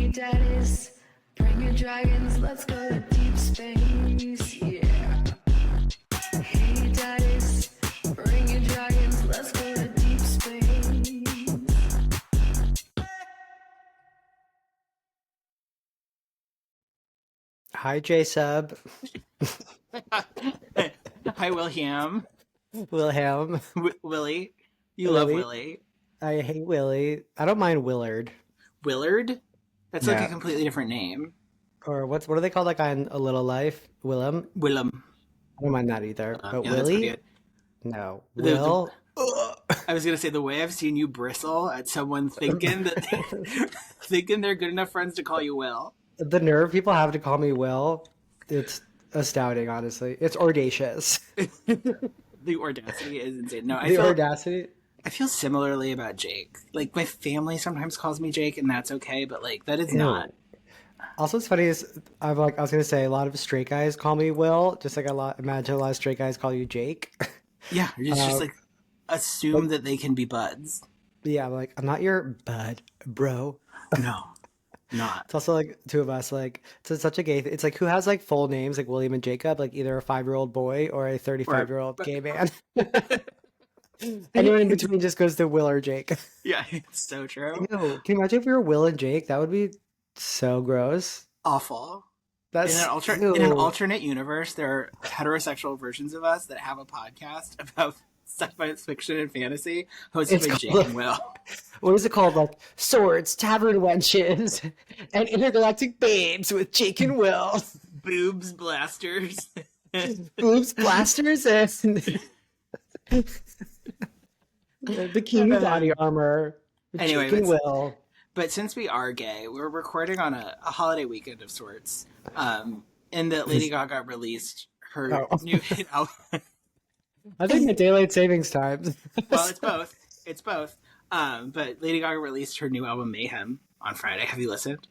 Hey daddies, bring your dragons, let's go to deep space, yeah. Hey daddies, bring your dragons, let's go to deep space. Hi, J-Sub. Hi, William. Wilhelm. Willie. You love Willie. I hate Willie. I don't mind Willard. Willard? That's like Yeah. a completely different name. Or what do they call that guy in A Little Life? Willem? Willem. I don't mind that either. But Yeah, that's pretty Willie? good. No. The- Will? I was gonna say the way I've seen you bristle at someone thinking that thinking they're good enough friends to call you Will. The nerve people have to call me Will, it's astounding, honestly. It's audacious. The audacity is insane. No, The audacity? I feel similarly about Jake. Like, my family sometimes calls me Jake, and that's okay, but, like, that is not. Also, what's funny is I was gonna say a lot of straight guys call me Will, just like imagine a lot of straight guys call you Jake. Yeah, just like, assume that they can be buds. Yeah, I'm like, I'm not your bud, bro. No, not. It's also like two of us, like it's such a gay. It's like who has like full names like William and Jacob, like either a 5-year-old boy or a 35-year-old gay man. Anyone in between just goes to Will or Jake. Yeah, it's so true. Can you imagine if we were Will and Jake? That would be so gross. Awful. That's in an alternate universe, there are heterosexual versions of us that have a podcast about science fiction and fantasy hosted by Jake and Will. What is it called? Like Swords, Tavern Wenches, and Intergalactic Babes with Jake and Will. Boobs blasters. Boobs blasters and bikini body armor. Anyway, Jake and Will. But since we are gay, we're recording on a holiday weekend of sorts. And that Lady Gaga released her new hit album. I think the daylight savings time. Well, it's both. It's both. But Lady Gaga released her new album Mayhem on Friday. Have you listened?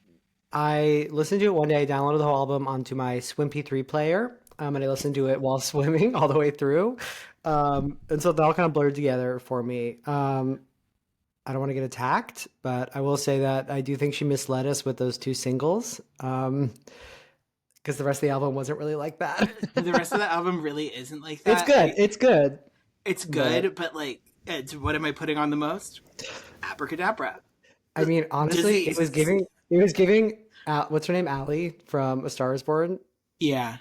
I listened to it one day. I downloaded the whole album onto my Swim-P3 player, and I listened to it while swimming all the way through. And so they all kind of blurred together for me. I don't want to get attacked, but I will say that I do think she misled us with those 2 singles. Because the rest of the album wasn't really like that. The rest of the album really isn't like that. It's good. Like, it's good. It's good, but like, what am I putting on the most? Abracadabra. I mean, honestly, Disease. it was giving, what's her name? Allie from A Star Is Born? Yeah.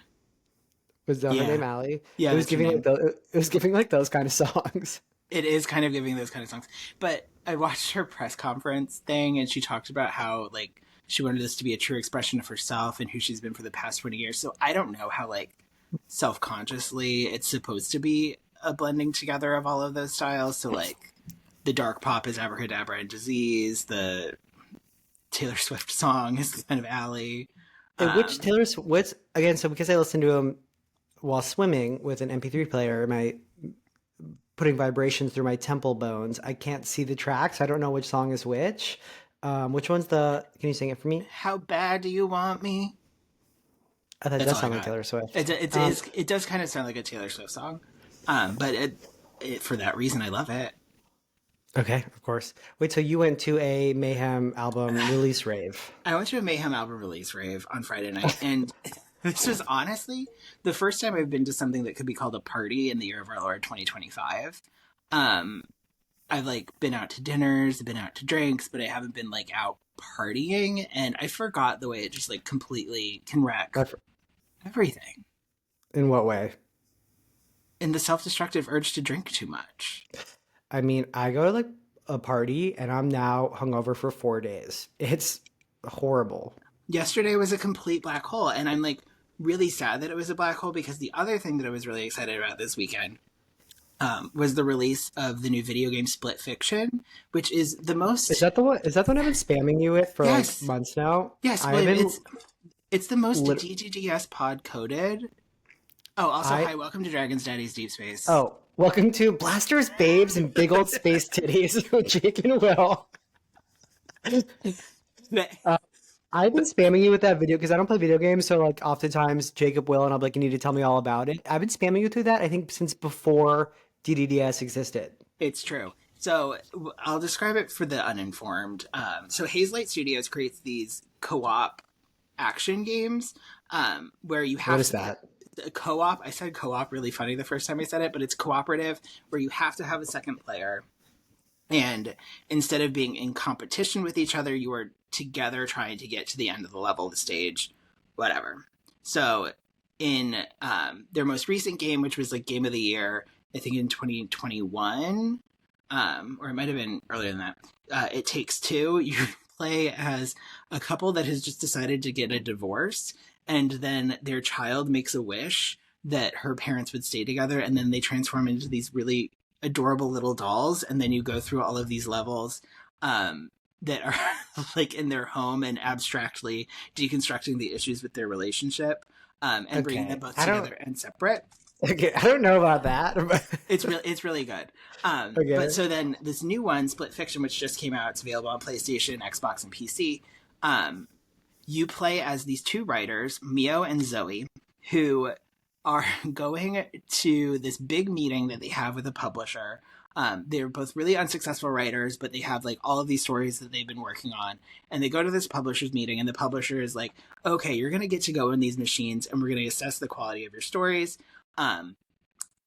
Was her name Allie? Yeah. It was giving like those kind of songs. It is kind of giving those kind of songs. But I watched her press conference thing, and she talked about how, like, she wanted this to be a true expression of herself and who she's been for the past 20 years. So I don't know how, like, self-consciously it's supposed to be a blending together of all of those styles. So, like, the dark pop is Abracadabra and Disease. The Taylor Swift song is kind of Allie. Which Taylor Swift, again, so because I listened to him while swimming with an MP3 player, putting vibrations through my temple bones, I can't see the tracks. I don't know which song is which. Which one's can you sing it for me? How Bad Do You Want Me? I thought that sounded like Taylor Swift. It does kind of sound like a Taylor Swift song. But for that reason, I love it. Okay, of course. Wait, so you went to a Mayhem album release rave? I went to a Mayhem album release rave on Friday night, and this was honestly the first time I've been to something that could be called a party in the year of our Lord 2025. I've like been out to dinners, been out to drinks, but I haven't been like out partying, and I forgot the way it just like completely can wreck everything. In what way? In the self-destructive urge to drink too much. I mean, I go to like a party and I'm now hungover for 4 days. It's horrible. Yesterday was a complete black hole, and I'm like really sad that it was a black hole, because the other thing that I was really excited about this weekend was the release of the new video game Split Fiction, which is the most... Is that the one I've been spamming you with for like months now? Yes, it's the most DGDS pod coded. Oh, also, hi, welcome to Dragon's Daddy's Deep Space. Oh, welcome to Blasters, Babes, and Big Old Space Titties with Jake and Will. I've been spamming you with that video because I don't play video games, so like oftentimes Jacob will, and I'll be like, you need to tell me all about it. I've been spamming you through that, I think, since before DDDS existed. It's true. So I'll describe it for the uninformed. So Hazelight Studios creates these co-op action games where you have What is that? co-op. I said co-op really funny the first time I said it, but it's cooperative where you have to have a second player. And instead of being in competition with each other, you are together trying to get to the end of the level, the stage, whatever. So in their most recent game, which was like Game of the Year, I think in 2021, or it might have been earlier than that, It Takes Two, you play as a couple that has just decided to get a divorce, and then their child makes a wish that her parents would stay together, and then they transform into these really adorable little dolls, and then you go through all of these levels that are like in their home and abstractly deconstructing the issues with their relationship, and bringing them both together and separate. Okay, I don't know about that. It's really good. But so then this new one, Split Fiction, which just came out, it's available on PlayStation, Xbox, and PC. You play as these two writers, Mio and Zoe, who are going to this big meeting that they have with a publisher. They're both really unsuccessful writers, but they have like all of these stories that they've been working on. And they go to this publisher's meeting, and the publisher is like, okay, you're going to get to go in these machines, and we're going to assess the quality of your stories.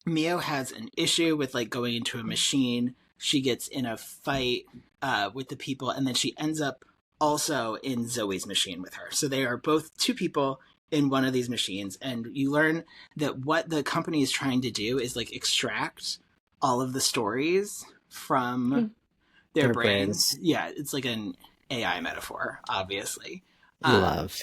Mio has an issue with like going into a machine. She gets in a fight with the people, and then she ends up also in Zoe's machine with her. So they are both two people in one of these machines, and you learn that what the company is trying to do is like extract all of the stories from their brains. Yeah, it's like an AI metaphor, obviously. Love.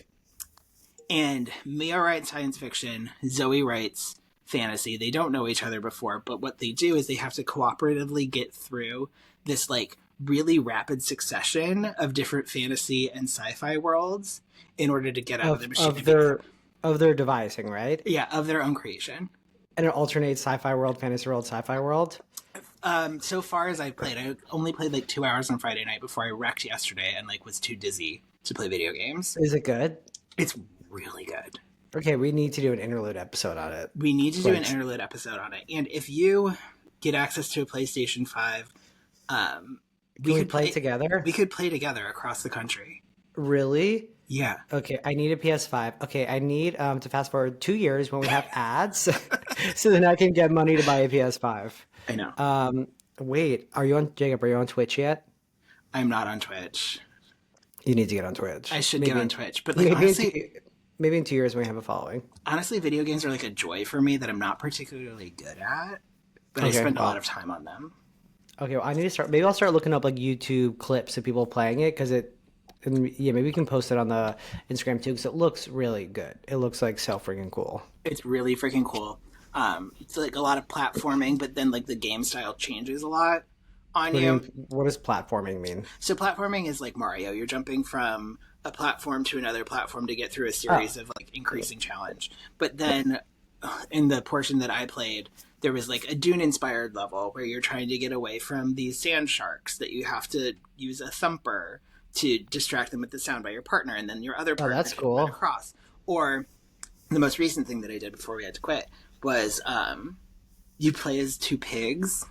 And Mia writes science fiction, Zoe writes fantasy. They don't know each other before, but what they do is they have to cooperatively get through this like really rapid succession of different fantasy and sci-fi worlds in order to get out of the machine. Of their devising, right? Yeah, of their own creation. And it alternates sci-fi world, fantasy world, sci-fi world? So far as I've played, I only played like 2 hours on Friday night before I wrecked yesterday and like was too dizzy to play video games. Is it good? It's really good. Okay, we need to do an interlude episode on it. We need to do an interlude episode on it. And if you get access to a PlayStation 5, we could play together? We could play together across the country. Really? Yeah. Okay, I need a PS5. Okay, I need to fast forward 2 years when we have ads so then I can get money to buy a PS5. I know. Wait, Jacob, are you on Twitch yet? I'm not on Twitch. You need to get on Twitch. I should get on Twitch. But like honestly, maybe in 2 years when we have a following. Honestly, video games are like a joy for me that I'm not particularly good at, but I spend a lot of time on them. Okay, well, I need to start. Maybe I'll start looking up like YouTube clips of people playing it maybe we can post it on the Instagram too because it looks really good. It looks like so freaking cool. It's really freaking cool. It's like a lot of platforming, but then like the game style changes a lot on you. What does platforming mean? So platforming is like Mario. You're jumping from a platform to another platform to get through a series of like increasing challenge. But then in the portion that I played, there was like a Dune inspired level where you're trying to get away from these sand sharks that you have to use a thumper to distract them with the sound by your partner, and then your other partner that's cool. Across. Or the most recent thing that I did before we had to quit was you play as two pigs,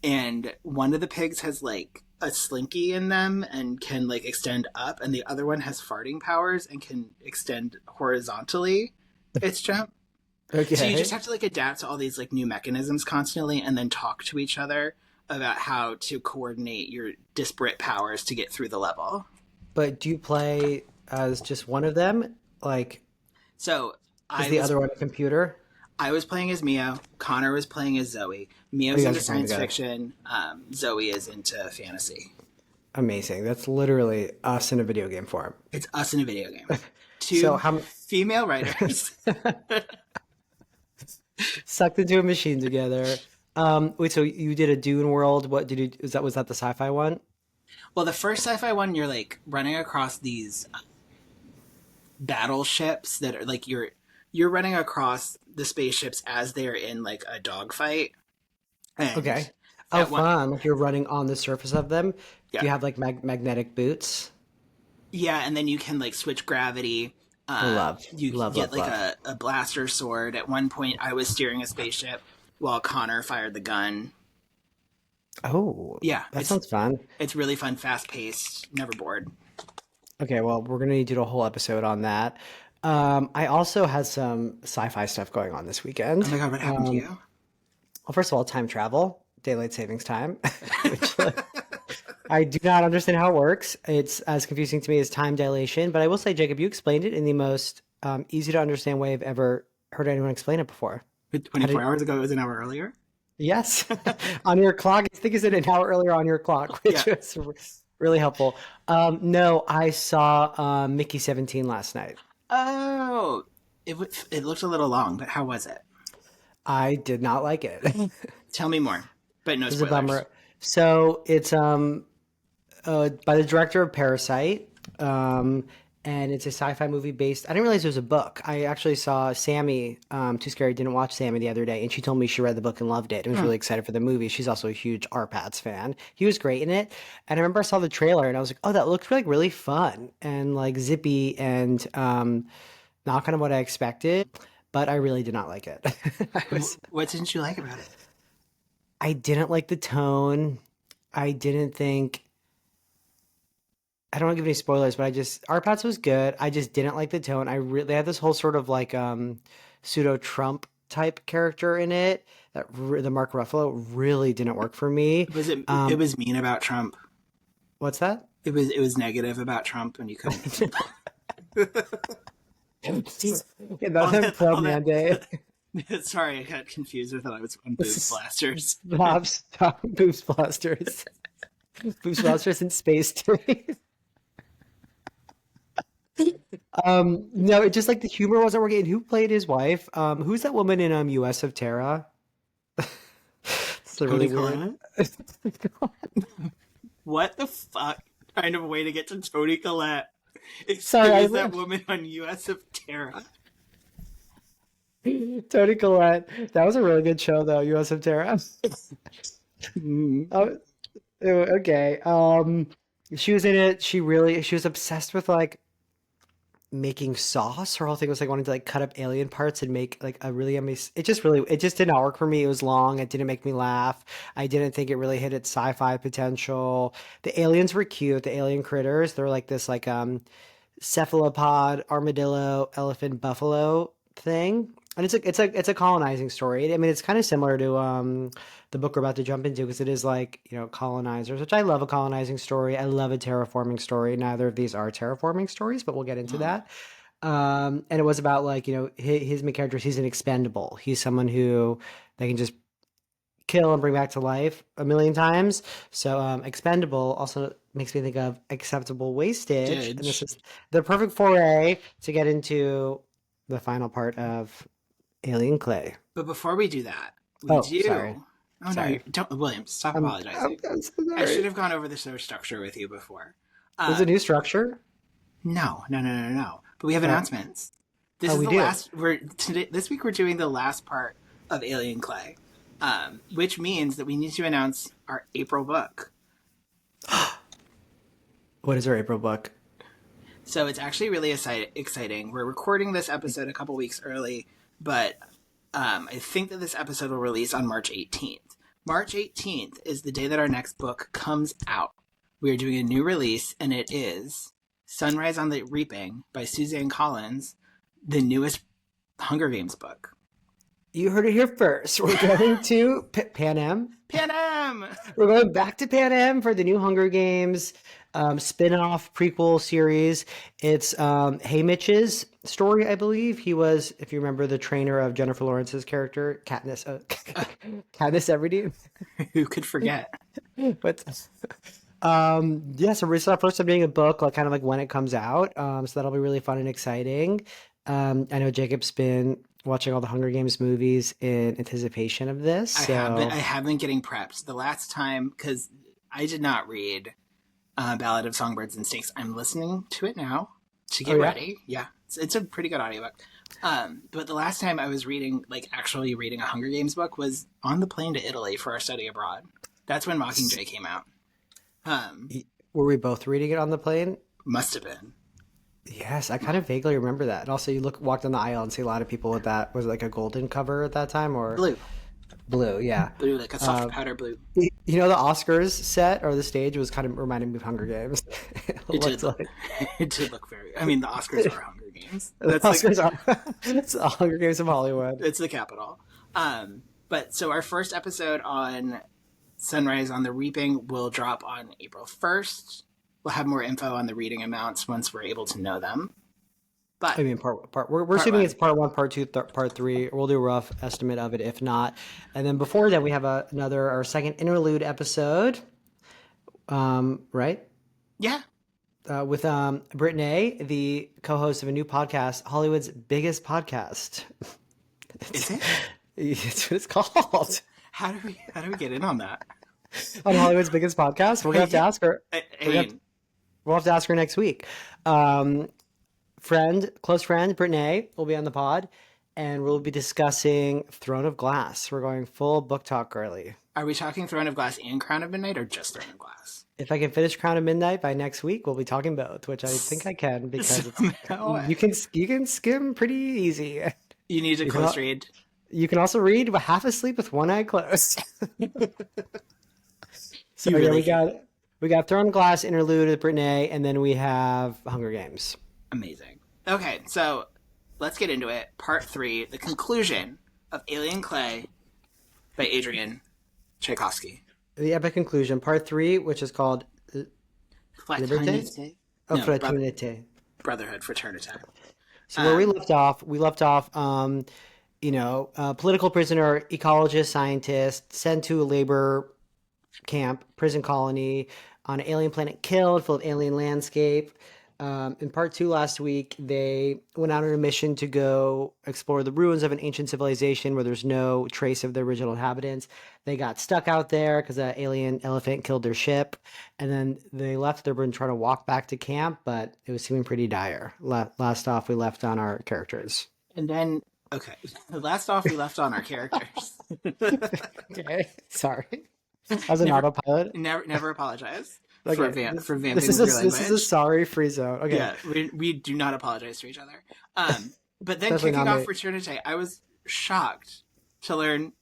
and one of the pigs has like a slinky in them and can like extend up, and the other one has farting powers and can extend horizontally its jump. Okay. So you just have to like adapt to all these like new mechanisms constantly and then talk to each other about how to coordinate your disparate powers to get through the level. But do you play as just one of them? Like, so is the other one a computer? I was playing as Mio. Connor was playing as Zoe. Mio's into science fiction. Zoe is into fantasy. Amazing. That's literally us in a video game form. It's us in a video game. Two female writers. Sucked into a machine together. Wait, so you did a Dune world. What did you? Was that the sci-fi one? Well, the first sci-fi one, you're like running across these battleships that are like you're running across the spaceships as they're in like a dogfight. Okay. Oh, fun! Like you're running on the surface of them. Yeah. Do you have like magnetic boots? Yeah, and then you can like switch gravity. You get like a blaster sword. At one point, I was steering a spaceship while Connor fired the gun. Oh, Yeah, that sounds fun. it's really fun, fast paced, never bored. Okay, well, we're gonna need to do a whole episode on that. I also had some sci-fi stuff going on this Oh weekend. my god, what happened to you? Well, first of all, time travel, daylight savings time, which I do not understand how it works. It's as confusing to me as time dilation, but I will say, Jacob, you explained it in the most easy to understand way I've ever heard anyone explain it before. How 24 did? hours ago, it was an hour earlier. Yes, on your clock. I think you said an hour earlier on your clock, Yeah. which was really helpful. No, I saw Mickey 17 last night. Oh, it looked a little long, but how was it? I did not like it. It Tell me more, but no was a spoilers. bummer. So it's by the director of Parasite, um, and it's a sci-fi movie based. I didn't realize it was a book. I actually saw Sammy, Too Scary Didn't Watch Sammy the other day, and she told me she read the book and loved it and was Hmm. really excited for the movie. She's also a huge Arpads fan. He was great in it, and I remember I saw the trailer and I was like, oh, that looks like really fun and like zippy and not kind of what I expected. But I really did not like it. I was What didn't you like about it? I didn't like the tone. I didn't think I don't want to give any spoilers, but I just Arpads was good. I just didn't like the tone. They had this whole sort of like pseudo Trump type character in it the Mark Ruffalo really didn't work for me. Was it? It Um, was mean about Trump. what's that? It was negative about Trump, and you couldn't. Yeah, all that was that, pro all that. mandate. Sorry, I got confused. I thought I was on Booze Blasters. Stop, boobs blasters, boobs blasters in space too. No, it just like the humor wasn't working. And who played his wife? Who's that woman in U.S. of Terra? It's a really Tony weird. Collette. What the fuck kind of way to get to Tony Collette? Sorry, It I was that woman on U.S. of Terra. Tony Collette. That was a really good show, though. U.S. of Terra. Mm. Oh, okay. She was in it. She was obsessed with like making sauce. Her whole thing was like wanting to like cut up alien parts and make like a really amazing. It just did not work for me. It was long. It didn't make me laugh. I didn't think it really hit its sci-fi potential. The aliens were cute. The alien critters. They're like this like cephalopod, armadillo, elephant, buffalo thing. And it's a colonizing story. I mean, it's kind of similar to the book we're about to jump into because it is like, colonizers, which I love a colonizing story. I love a terraforming story. Neither of these are terraforming stories, but we'll get into that. And it was about like, his main character, he's an expendable. He's someone who they can just kill and bring back to life a million times. So expendable also makes me think of acceptable wastage. And this Didge. is the perfect foray to get into the final part of Alien Clay. But before we do that, we Oh, do. sorry. Oh no, Sorry. don't, William. Stop I'm, apologizing. I'm so I should sorry. have gone over the show structure with you before. There's Uh, a new structure. no, no, no, no, no. But we have Oh, announcements. This oh, is we the do. last. This week we're doing the last part of Alien Clay, which means that we need to announce our April book. What is our April book? So it's actually really exciting. We're recording this episode a couple weeks early, but I think that this episode will release on March 18th. March 18th is the day that our next book comes out. We are doing a new release, and it is Sunrise on the Reaping by Suzanne Collins, the newest Hunger Games book. You heard it here first. We're going to Pan Am. Pan We're going back to Pan Am for the new Hunger Games spin-off prequel series. It's Hey Mitch's story, I believe. He was, if you remember, the trainer of Jennifer Lawrence's character, Katniss. Katniss Everdeen. Who could forget? But yeah, so we're first time doing a book, like kind of like when it comes out. So that'll be really fun and exciting. I know Jacob's been watching all the Hunger Games movies in anticipation of this. I have been getting prepped. The last time, because I did not read Ballad of Songbirds and Snakes. I'm listening to it now to get Oh, yeah? ready. Yeah, it's a pretty good audiobook. But the last time I was reading, like actually reading a Hunger Games book was on the plane to Italy for our study abroad. That's when Mockingjay came out. Were we both reading it on the plane? Must have been. Yes, I kind of vaguely remember that. And also, you walk down the aisle and see a lot of people with that. Was it like a golden cover at that time, or Blue. Blue, yeah. Blue, like a soft powder blue. The Oscars set or the stage was kind of reminding me of Hunger Games. It It looked did look, like it did look very. I mean, the Oscars are Hunger Games. the That's like Oscars are it's the Hunger Games of Hollywood. it's the capital. But so our first episode on Sunrise on the Reaping will drop on April 1st. We'll have more info on the reading amounts once we're able to know them. But I mean, we're assuming one. it's part one, part two, part three. We'll do a rough estimate of it if not. And then before that, we have our second interlude episode, right? Yeah. With Brittany, the co-host of a new podcast, Hollywood's biggest podcast. Is it? It's what it's called. How do we get in on that? On Hollywood's biggest podcast. We're gonna have to ask her. We'll have to ask her next week. Close friend, Brittany will be on the pod, and we'll be discussing Throne of Glass. We're going full book talk girly. Are we talking Throne of Glass and Crown of Midnight, or just Throne of Glass? If I can finish Crown of Midnight by next week, we'll be talking both, which I think I can because you can skim pretty easy. You need to close read. You can also read half asleep with one eye closed. So really we got Throne of Glass interlude with Brittany, and then we have Hunger Games. Amazing. Okay, so let's get into it. Part 3, the conclusion of Alien Clay by Adrian Tchaikovsky. The epic conclusion, part 3, which is called Fraternité? Fraternité. Brotherhood, Fraternity. So where we left off, political prisoner, ecologist, scientist, sent to a labor camp, prison colony on an alien planet Kiln, full of alien landscape. In part 2 last week, they went out on a mission to go explore the ruins of an ancient civilization where there's no trace of the original inhabitants. They got stuck out there because an alien elephant killed their ship. And then they left. They've been trying to walk back to camp, but it was seeming pretty dire. Last off, we left on our characters. And then, okay, last off, we left on our characters. Okay, sorry. As an autopilot. Never apologize. Okay. For vamping this is your language. This is a sorry free zone. Okay. Yeah, we do not apologize to each other. But then Especially kicking not off me. Fraternity, I was shocked to learn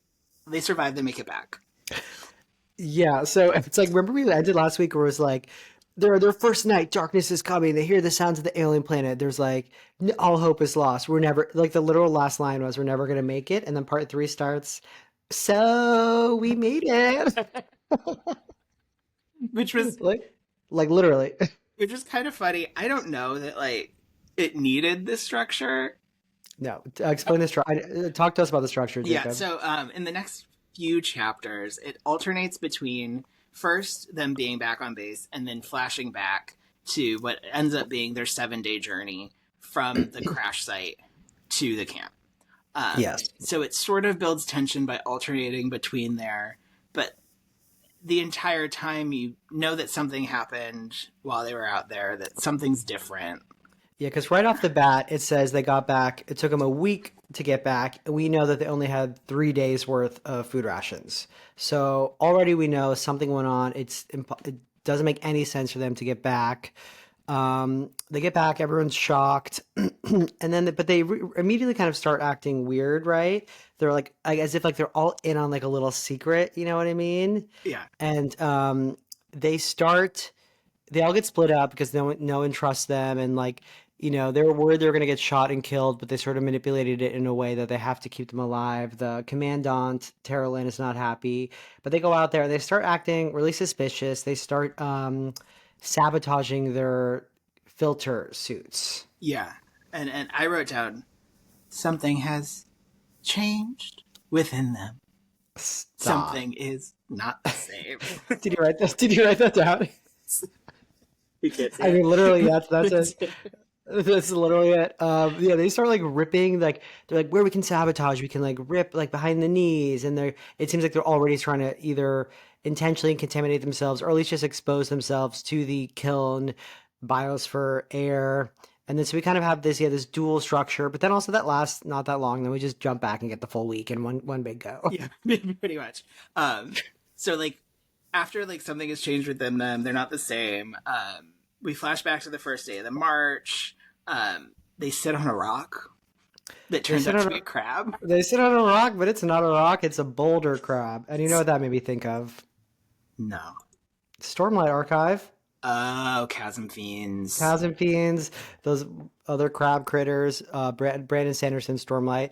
they survived, they make it back. Yeah, so it's like, remember we ended last week where it was like, their first night, darkness is coming, they hear the sounds of the alien planet, there's like, all hope is lost, we're never, like the literal last line was, we're never going to make it, and then part 3 starts, so we made it. Which was like literally. which was kind of funny. I don't know that like it needed this structure. No, explain the structure. Talk to us about the structure, Jacob. Yeah, so in the next few chapters, it alternates between first them being back on base and then flashing back to what ends up being their 7-day journey from the crash site to the camp. Yes. So it sort of builds tension by alternating between there, but the entire time you know that something happened while they were out there, that something's different. Yeah, because right off the bat, it says they got back. It took them a week to get back. We know that they only had 3 days worth of food rations. So already we know something went on. It doesn't make any sense for them to get back. They get back, everyone's shocked, and then but they immediately kind of start acting weird, right? They're like as if like they're all in on like a little secret, you know what I mean? Yeah. And they all get split up because no one trusts them, and like they were worried they were going to get shot and killed, but they sort of manipulated it in a way that they have to keep them alive. The commandant, Terralyn, is not happy, but they go out there and they start acting really suspicious. They start sabotaging their filter suits. Yeah. And I wrote down, something has changed within them. Stop. Something is not the same. Did you write that? Did you write that down? You can't say I mean, it. literally, that's it. That's literally it. Yeah, they start like ripping, like they're like, where we can sabotage, we can like rip like behind the knees, and it seems like they're already trying to either intentionally contaminate themselves or at least just expose themselves to the kiln, biosphere, air. And then so we kind of have this dual structure, but then also that lasts not that long. Then we just jump back and get the full week in one big go. Yeah, pretty much. So like after like something has changed within them, they're not the same. We flash back to the first day of the march. They sit on a rock. that They turns sit out on to a be a crab. they sit on a rock, but it's not a rock. It's a boulder crab. And you know what that made me think of? No. Stormlight Archive. Oh, chasm fiends. Thousand Fiends, those other crab critters, Brandon Sanderson, Stormlight.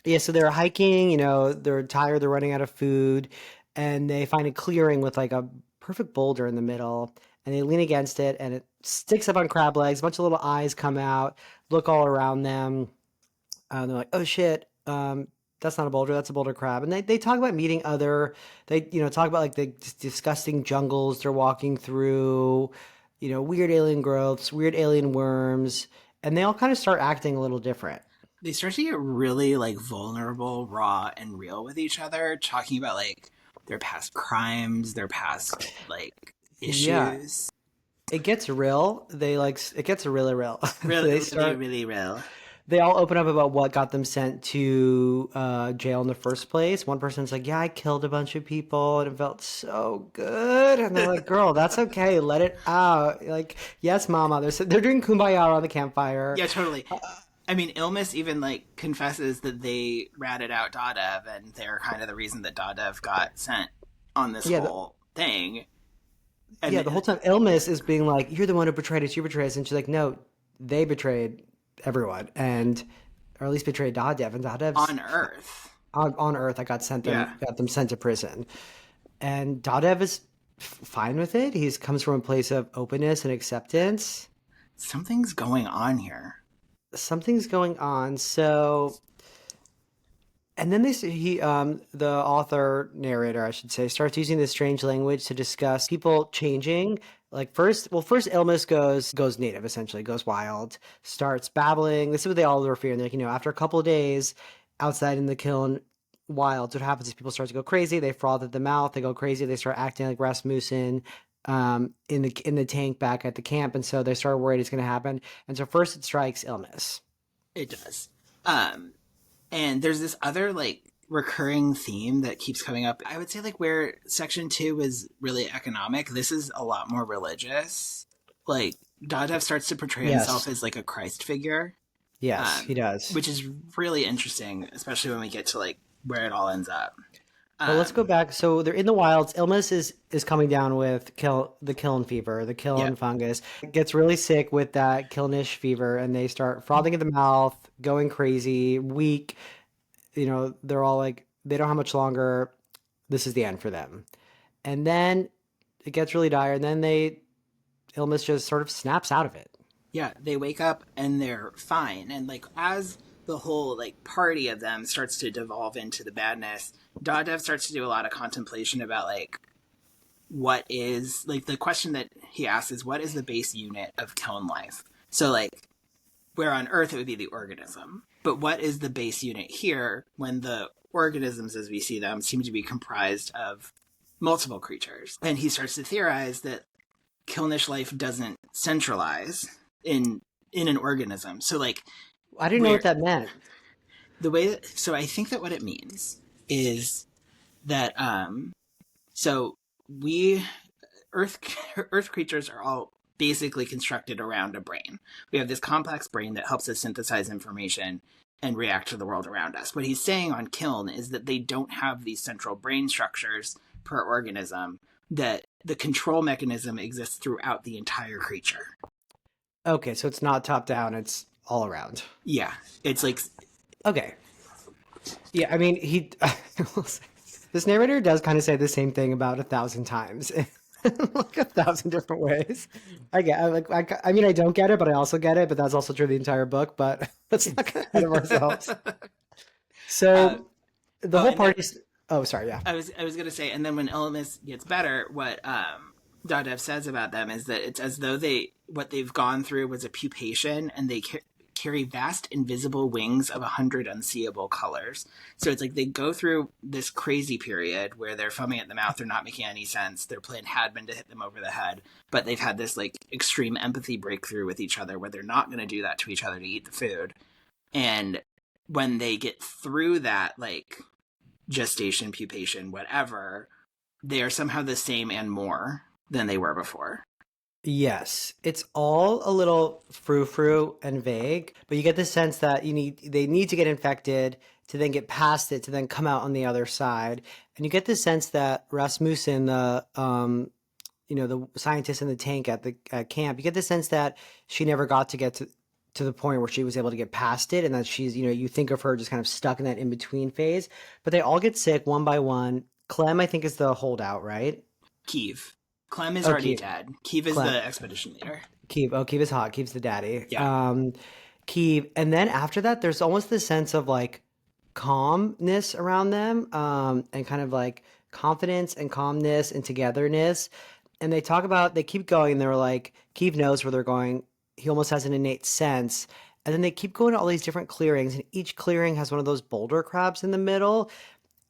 Yeah, so they're hiking, they're tired, they're running out of food, and they find a clearing with like a perfect boulder in the middle, and they lean against it, and it sticks up on crab legs. A bunch of little eyes come out, look all around them. They're like, oh shit, that's not a boulder, that's a boulder crab. And they talk about meeting they, talk about like the disgusting jungles they're walking through, weird alien growths, weird alien worms, and they all kind of start acting a little different. They start to get really like vulnerable, raw, and real with each other, talking about like their past crimes, their past like Yeah, issues. it gets real. It gets really real. Really, They really, start really real. they all open up about what got them sent to jail in the first place. One person's like, "Yeah, I killed a bunch of people, and it felt so good." And they're like, "Girl, that's okay. Let it out." Like, "Yes, Mama." They're doing kumbaya around the campfire. Yeah, totally. I mean, Ilmus even like confesses that they ratted out Daghdev, and they're kind of the reason that Daghdev got sent on this Yeah, whole thing. And yeah. The whole time, Ilmis is being like, "You're the one who betrayed us. You betrayed us," and she's like, "No, they betrayed everyone, and or at least betrayed Daghdev, and Daghdev on Earth, on Earth. I yeah, got them sent to prison." And Daghdev is fine with it. He comes from a place of openness and acceptance. something's going on here. Something's going on. So, and then the author narrator, I should say, starts using this strange language to discuss people changing. Like first Ilmus goes native, essentially goes wild, starts babbling. This is what they all refer. And they're like, after a couple of days outside in the kiln, wild. So what happens is people start to go crazy. They froth at the mouth. They go crazy. They start acting like Rasmussen in the tank back at the camp. And so they start worried it's going to happen. And so first it strikes Ilmus. It does. And there's this other like recurring theme that keeps coming up. I would say like where section 2 was really economic, this is a lot more religious. Like Daghdev starts to portray himself as like a Christ figure. Yes, he does. Which is really interesting, especially when we get to like where it all ends up. Well, let's go back. So they're in the wilds. Ilmus is coming down with the kiln fever, the kiln fungus. It gets really sick with that kilnish fever, and they start frothing at the mouth, going crazy, weak. They're all like, they don't have much longer. This is the end for them. And then it gets really dire, and then Ilmus just sort of snaps out of it. Yeah, they wake up and they're fine. And like as the whole like party of them starts to devolve into the badness, Daghdev starts to do a lot of contemplation about like what is like the question that he asks is what is the base unit of kiln life? So like where on Earth it would be the organism, but what is the base unit here when the organisms as we see them seem to be comprised of multiple creatures? And he starts to theorize that kilnish life doesn't centralize in an organism. So like I didn't know what that meant. So I think that what it means is that so we earth creatures are all basically constructed around a brain. We have this complex brain that helps us synthesize information and react to the world around us. What he's saying on Kiln is that they don't have these central brain structures per organism, that the control mechanism exists throughout the entire creature. Okay, so it's not top down, it's all around. Yeah, it's like okay. Yeah, I mean, this narrator does kind of say the same thing about 1,000 times, like 1,000 different ways. I mean, I don't get it, but I also get it. But that's also true of the entire book. But let's not get ahead of ourselves. So the whole party. Oh, sorry. Yeah, I was gonna say, and then when Ilmus gets better, what Daghdev says about them is that it's as though what they've gone through was a pupation, and they carry vast invisible wings of 100 unseeable colors. So it's like they go through this crazy period where they're foaming at the mouth, they're not making any sense, their plan had been to hit them over the head, but they've had this like extreme empathy breakthrough with each other where they're not going to do that to each other to eat the food. And when they get through that like gestation, pupation, whatever, they are somehow the same and more than they were before. Yes, it's all a little frou-frou and vague, but you get the sense that they need to get infected to then get past it to then come out on the other side. And you get the sense that Rasmussen, the scientist in the tank at the at camp, you get the sense that she never got to get to the point where she was able to get past it, and that she's, you think of her just kind of stuck in that in between phase. But they all get sick one by one. Clem, I think, is the holdout, right? Kiev. Clem is already Okay, dead. Kiev is Clem. the expedition leader. Keeve. Oh, Keeve is hot. Keeve's the daddy. Yeah. Keeve, and then after that, there's almost this sense of like calmness around them, and kind of like confidence and calmness and togetherness. And they keep going, and they're like, Keeve knows where they're going. He almost has an innate sense. And then they keep going to all these different clearings, and each clearing has one of those boulder crabs in the middle.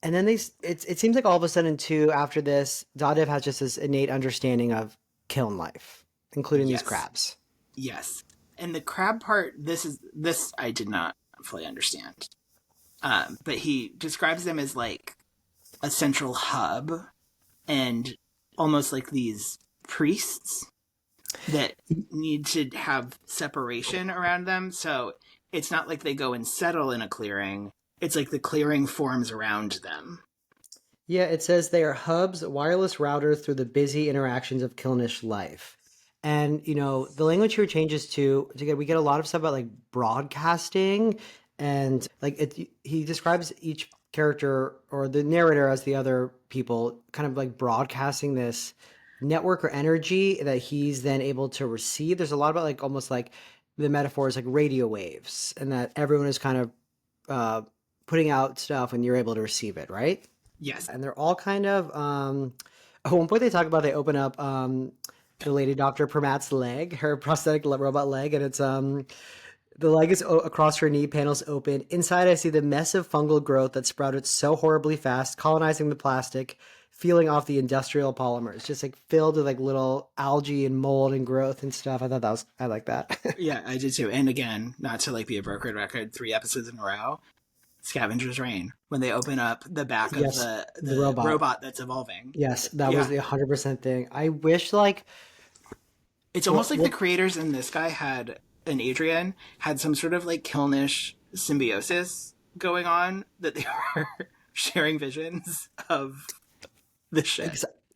And then it seems like all of a sudden too, after this, Daghdev has just this innate understanding of kiln life, including these Yes. crabs. Yes. And the crab part, this I did not fully understand. But he describes them as like a central hub and almost like these priests that need to have separation around them. So it's not like they go and settle in a clearing. It's like the clearing forms around them. Yeah, it says they are hubs, wireless routers through the busy interactions of Kilnish life. And the language here changes to we get a lot of stuff about like broadcasting, and like he describes each character or the narrator as the other people kind of like broadcasting this network or energy that he's then able to receive. There's a lot about like almost like the metaphors like radio waves, and that everyone is kind of uh, putting out stuff and you're able to receive it, right? Yes. And they're all kind of at one point they open up the lady Dr. Permat's leg, her prosthetic robot leg, and it's the leg is across her knee, panels open. Inside I see the mess of fungal growth that sprouted so horribly fast, colonizing the plastic, feeling off the industrial polymers, just like filled with like little algae and mold and growth and stuff. I like that. Yeah, I did too. And again, not to like be a broken record, 3 episodes in a row, Scavenger's Reign, when they open up the back of Yes, the the robot. robot that's evolving. Yes, that was Yeah. the 100% thing. I wish like It's almost like the what creators in this guy Adrian had some sort of like Kilnish symbiosis going on, that they were sharing visions of the ship.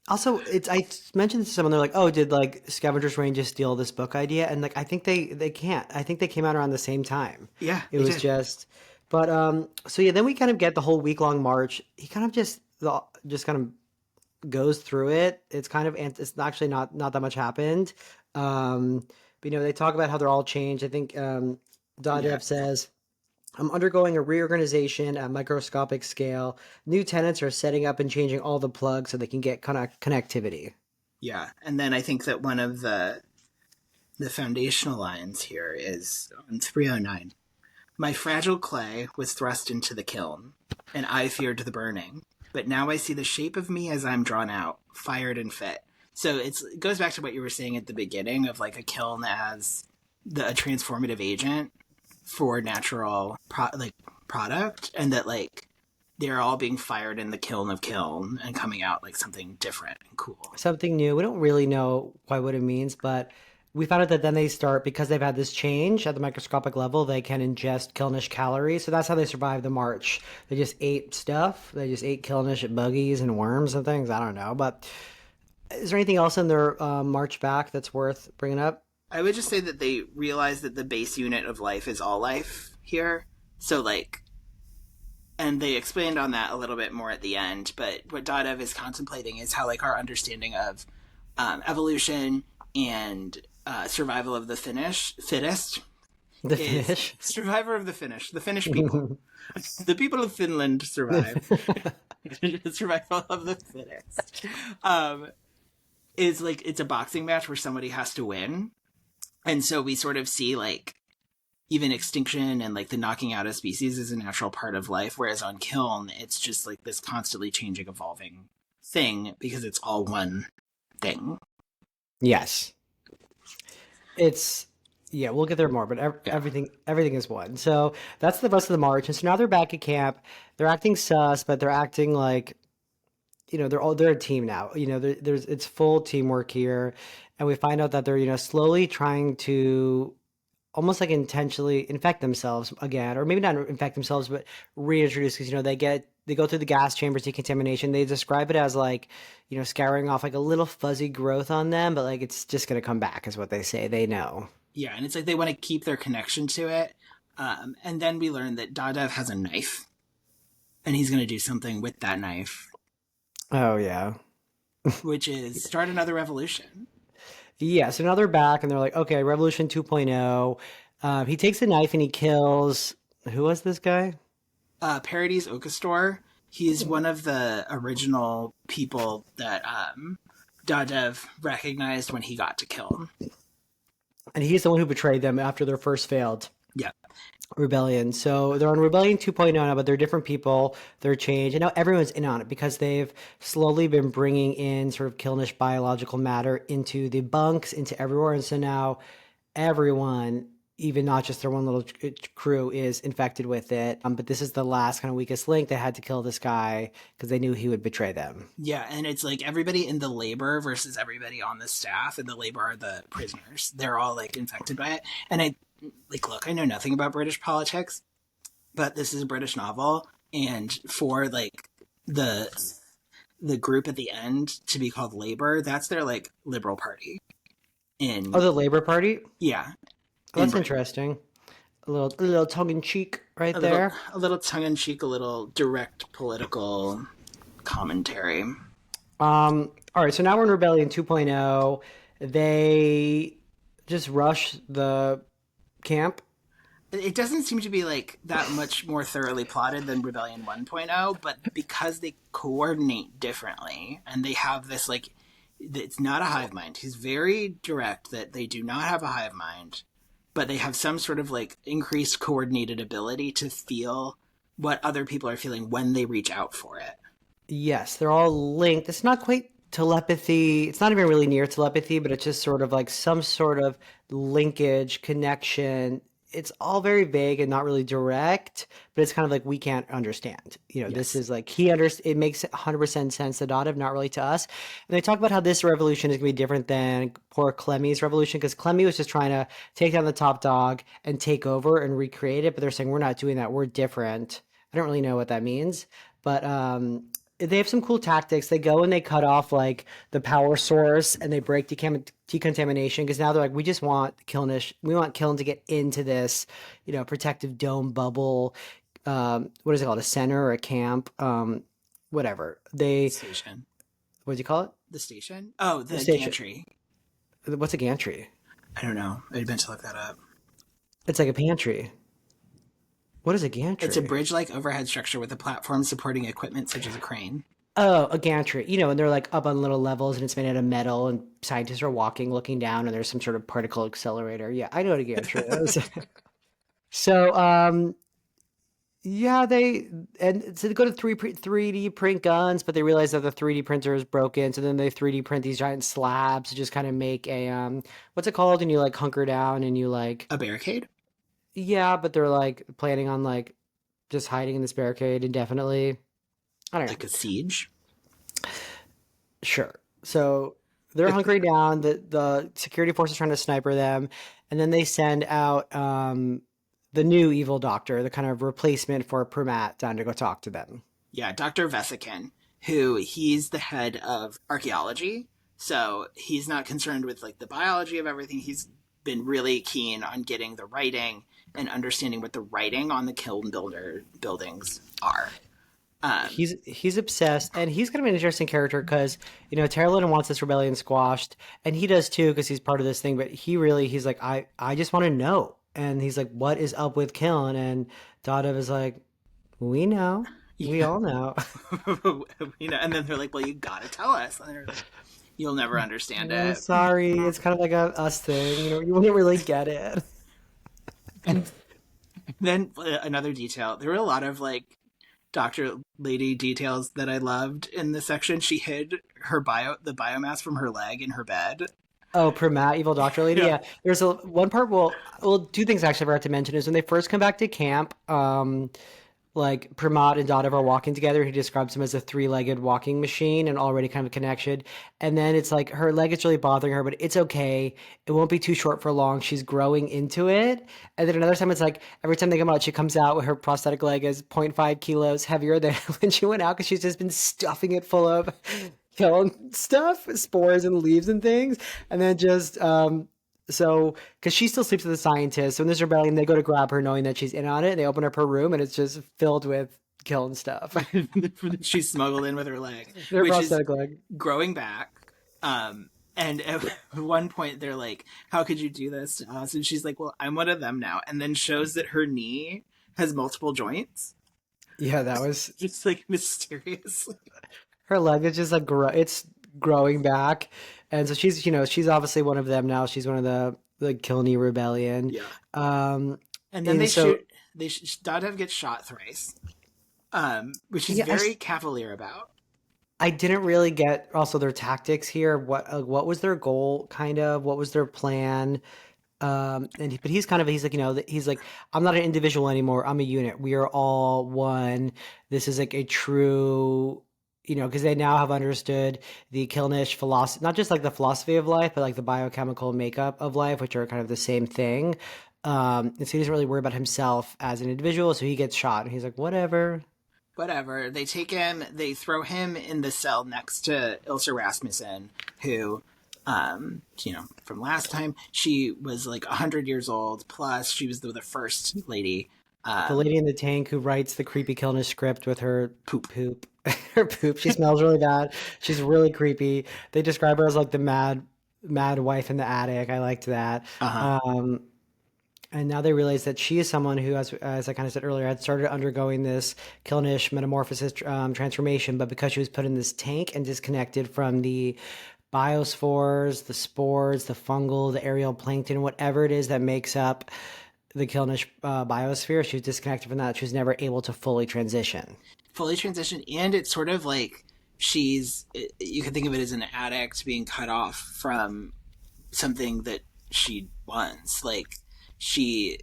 also it's I mentioned this to someone, they're like, "Oh, did like Scavenger's Reign just steal this book idea?" And like I think they can't. I think they came out around the same time. Yeah, It they was did. just but so yeah, then we kind of get the whole week-long march. He kind of just kind of goes through it. It's kind of it's actually not that much happened. But they talk about how they're all changed. I think Yeah. Daghdev says, I'm undergoing a reorganization at microscopic scale. New tenants are setting up and changing all the plugs so they can get connectivity. Yeah. And then I think that one of the foundational lines here is on 309. My fragile clay was thrust into the kiln, and I feared the burning. But now I see the shape of me as I'm drawn out, fired and fit. So it goes back to what you were saying at the beginning of like a kiln as a transformative agent for natural product, and that like they're all being fired in the kiln of kiln and coming out like something different and cool. Something new. We don't really know quite what it means, but we found out that then they start, because they've had this change at the microscopic level, they can ingest Kilnish calories. So that's how they survive the march. They just ate stuff. They just ate Kilnish buggies and worms and things. I don't know. But is there anything else in their march back that's worth bringing up? I would just say that they realize that the base unit of life is all life here. So like, and they expand on that a little bit more at the end. But what Daghdev is contemplating is how like our understanding of evolution and survival of the fittest The is finish. survivor of the Finnish people. The people of Finland survive. Survival of the fittest. Is like, it's a boxing match where somebody has to win. And so we sort of see like even extinction and like the knocking out of species is a natural part of life. Whereas on Kiln, it's just like this constantly changing, evolving thing because it's all one thing. Yes. It's yeah, we'll get there more, but Yeah. everything is one. So that's the rest of the march. And so now they're back at camp. They're acting sus, but they're acting like they're a team now. There's it's full teamwork here, and we find out that they're slowly trying to almost like intentionally infect themselves again, or maybe not infect themselves, but reintroduce because they go through the gas chambers decontamination. They describe it as like scouring off like a little fuzzy growth on them, but like it's just gonna come back, is what they say. They know. Yeah, and it's like they want to keep their connection to it. And then we learn that Daghdev has a knife, and he's going to do something with that knife, Oh yeah. which is start another revolution. Yeah, so now they're back and they're like, okay, Revolution 2.0. He takes a knife and he kills. Who was this guy? Parody's Okastor. He's one of the original people that Daghdev recognized when he got to Kiln. And he's the one who betrayed them after their first failed Yeah. rebellion. So they're on Rebellion 2.0 now, but they're different people. They're changed. And now everyone's in on it because they've slowly been bringing in sort of Kilnish biological matter into the bunks, into everywhere. And so now everyone, even not just their one little crew, is infected with it. But this is the last kind of weakest link. They had to kill this guy because they knew he would betray them. Yeah, and it's like everybody in the labor versus everybody on the staff, and the labor are the prisoners. They're all like infected by it. And look, I know nothing about British politics, but this is a British novel, and for like the group at the end to be called Labour, that's their like Liberal Party. Oh, the Labour Party? Yeah. Oh, that's interesting. A little tongue in cheek right there. A little tongue in cheek, a little direct political commentary. All right, so now we're in Rebellion 2.0. They just rush the camp. It doesn't seem to be like that much more thoroughly plotted than Rebellion 1.0, but because they coordinate differently and they have this like, it's not a hive mind. He's very direct that they do not have a hive mind, but they have some sort of like increased coordinated ability to feel what other people are feeling when they reach out for it. Yes, they're all linked. It's not quite telepathy. It's not even really near telepathy, but it's just sort of like some sort of linkage, connection. It's all very vague and not really direct, but it's kind of like we can't understand. This is like it makes 100% sense to Daghdev, not really to us. And they talk about how this revolution is going to be different than poor Clemmy's revolution, because Clemmy was just trying to take down the top dog and take over and recreate it, but they're saying we're not doing that. We're different. I don't really know what that means, but they have some cool tactics. They go and they cut off like the power source and they break decontamination, because now they're like, we just want we want Kiln to get into this, protective dome bubble. What is it called? A center or a camp? Whatever. Station. What do you call it? The station? Oh, the station. gantry. What's a gantry? I don't know. I meant to look that up. It's like a pantry. What is a gantry? It's a bridge-like overhead structure with a platform supporting equipment such as a crane. Oh, a gantry. And they're like up on little levels and it's made out of metal and scientists are walking, looking down, and there's some sort of particle accelerator. Yeah, I know what a gantry is. So, yeah, they go to 3D print guns, but they realize that the 3D printer is broken. So then they 3D print these giant slabs to just kind of make a, what's it called? And you like hunker down and you like... A barricade? Yeah, but they're like planning on like just hiding in this barricade indefinitely. I don't know. Like a siege? Sure. So they're hunkering down. The security force is trying to sniper them, and then they send out the new evil doctor, the kind of replacement for Pramat, down to go talk to them. Yeah, Dr. Vesican, he's the head of archaeology, so he's not concerned with like the biology of everything. He's been really keen on getting the writing and understanding what the writing on the kiln buildings are. He's obsessed, and he's kind of an interesting character because Terralyn wants this rebellion squashed, and he does too because he's part of this thing. But he's like, I just want to know, and he's like, what is up with Kiln? And Daghdev is like, we know, we all know, and then they're like, well, you gotta tell us, and they're like, you'll never understand it. Sorry, it's kind of like a us thing, you wouldn't really get it. And then another detail, there were a lot of like Dr. Lady details that I loved in this section. She hid the biomass from her leg in her bed. Oh, Pramat, evil doctor lady. Yeah. There's one part. Well, two things actually I forgot to mention is when they first come back to camp. like Pramod and Daghdev are walking together. He describes him as a three-legged walking machine and already kind of a connection. And then it's like her leg is really bothering her, but it's okay. It won't be too short for long. She's growing into it. And then another time it's like every time they come out, she comes out with her prosthetic leg is zero point 0.5 kilos heavier than when she went out because she's just been stuffing it full of kiln stuff, spores and leaves and things. And then just so, because she still sleeps with the scientist, so in this rebellion, they go to grab her knowing that she's in on it, and they open up her room, and it's just filled with kiln stuff. She's smuggled in with her leg, Their which is prosthetic leg. growing back. And at one point, they're like, "How could you do this to us?" And she's like, "Well, I'm one of them now." And then shows that her knee has multiple joints, Yeah, that was just like mysteriously. her leg is just like it's growing back, and so she's obviously one of them now. She's one of the Kilny rebellion. Yeah. Um, And then and so Daghdev gets shot thrice, which he's yeah, very cavalier about. I didn't really get also their tactics here. What was their goal? Kind of what was their plan? But he's like he's like I'm not an individual anymore. I'm a unit. We are all one. This is like a true because they now have understood the Kilnish philosophy, not just like the philosophy of life, but like the biochemical makeup of life, which are kind of the same thing. And so he doesn't really worry about himself as an individual. So he gets shot, and he's like, whatever. Whatever. They take him, they throw him in the cell next to Ilsa Rasmussen, who, from last time, she was like 100 years old, plus she was the first lady. The lady in the tank who writes the creepy Kilnish script with her poop. Her poop. She smells really bad. She's really creepy. They describe her as like the mad wife in the attic. I liked that. Uh-huh. And now they realize that she is someone who, as I kind of said earlier, had started undergoing this Kilnish metamorphosis transformation, but because she was put in this tank and disconnected from the biospores, the spores, the fungal, the aerial plankton, whatever it is that makes up the Kilnish biosphere, she was disconnected from that. She was never able to fully transition. Fully transitioned, and it's sort of like you can think of it as an addict being cut off from something that she wants. Like, she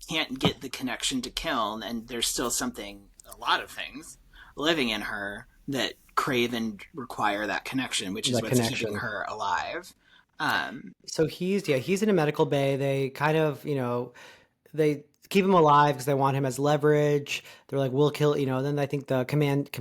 can't get the connection to Kiln, and there's still a lot of things living in her that crave and require that connection, which is what's keeping her alive. So he's in a medical bay. They kind of, they keep him alive because they want him as leverage. They're like, we'll kill, then I think the commandant,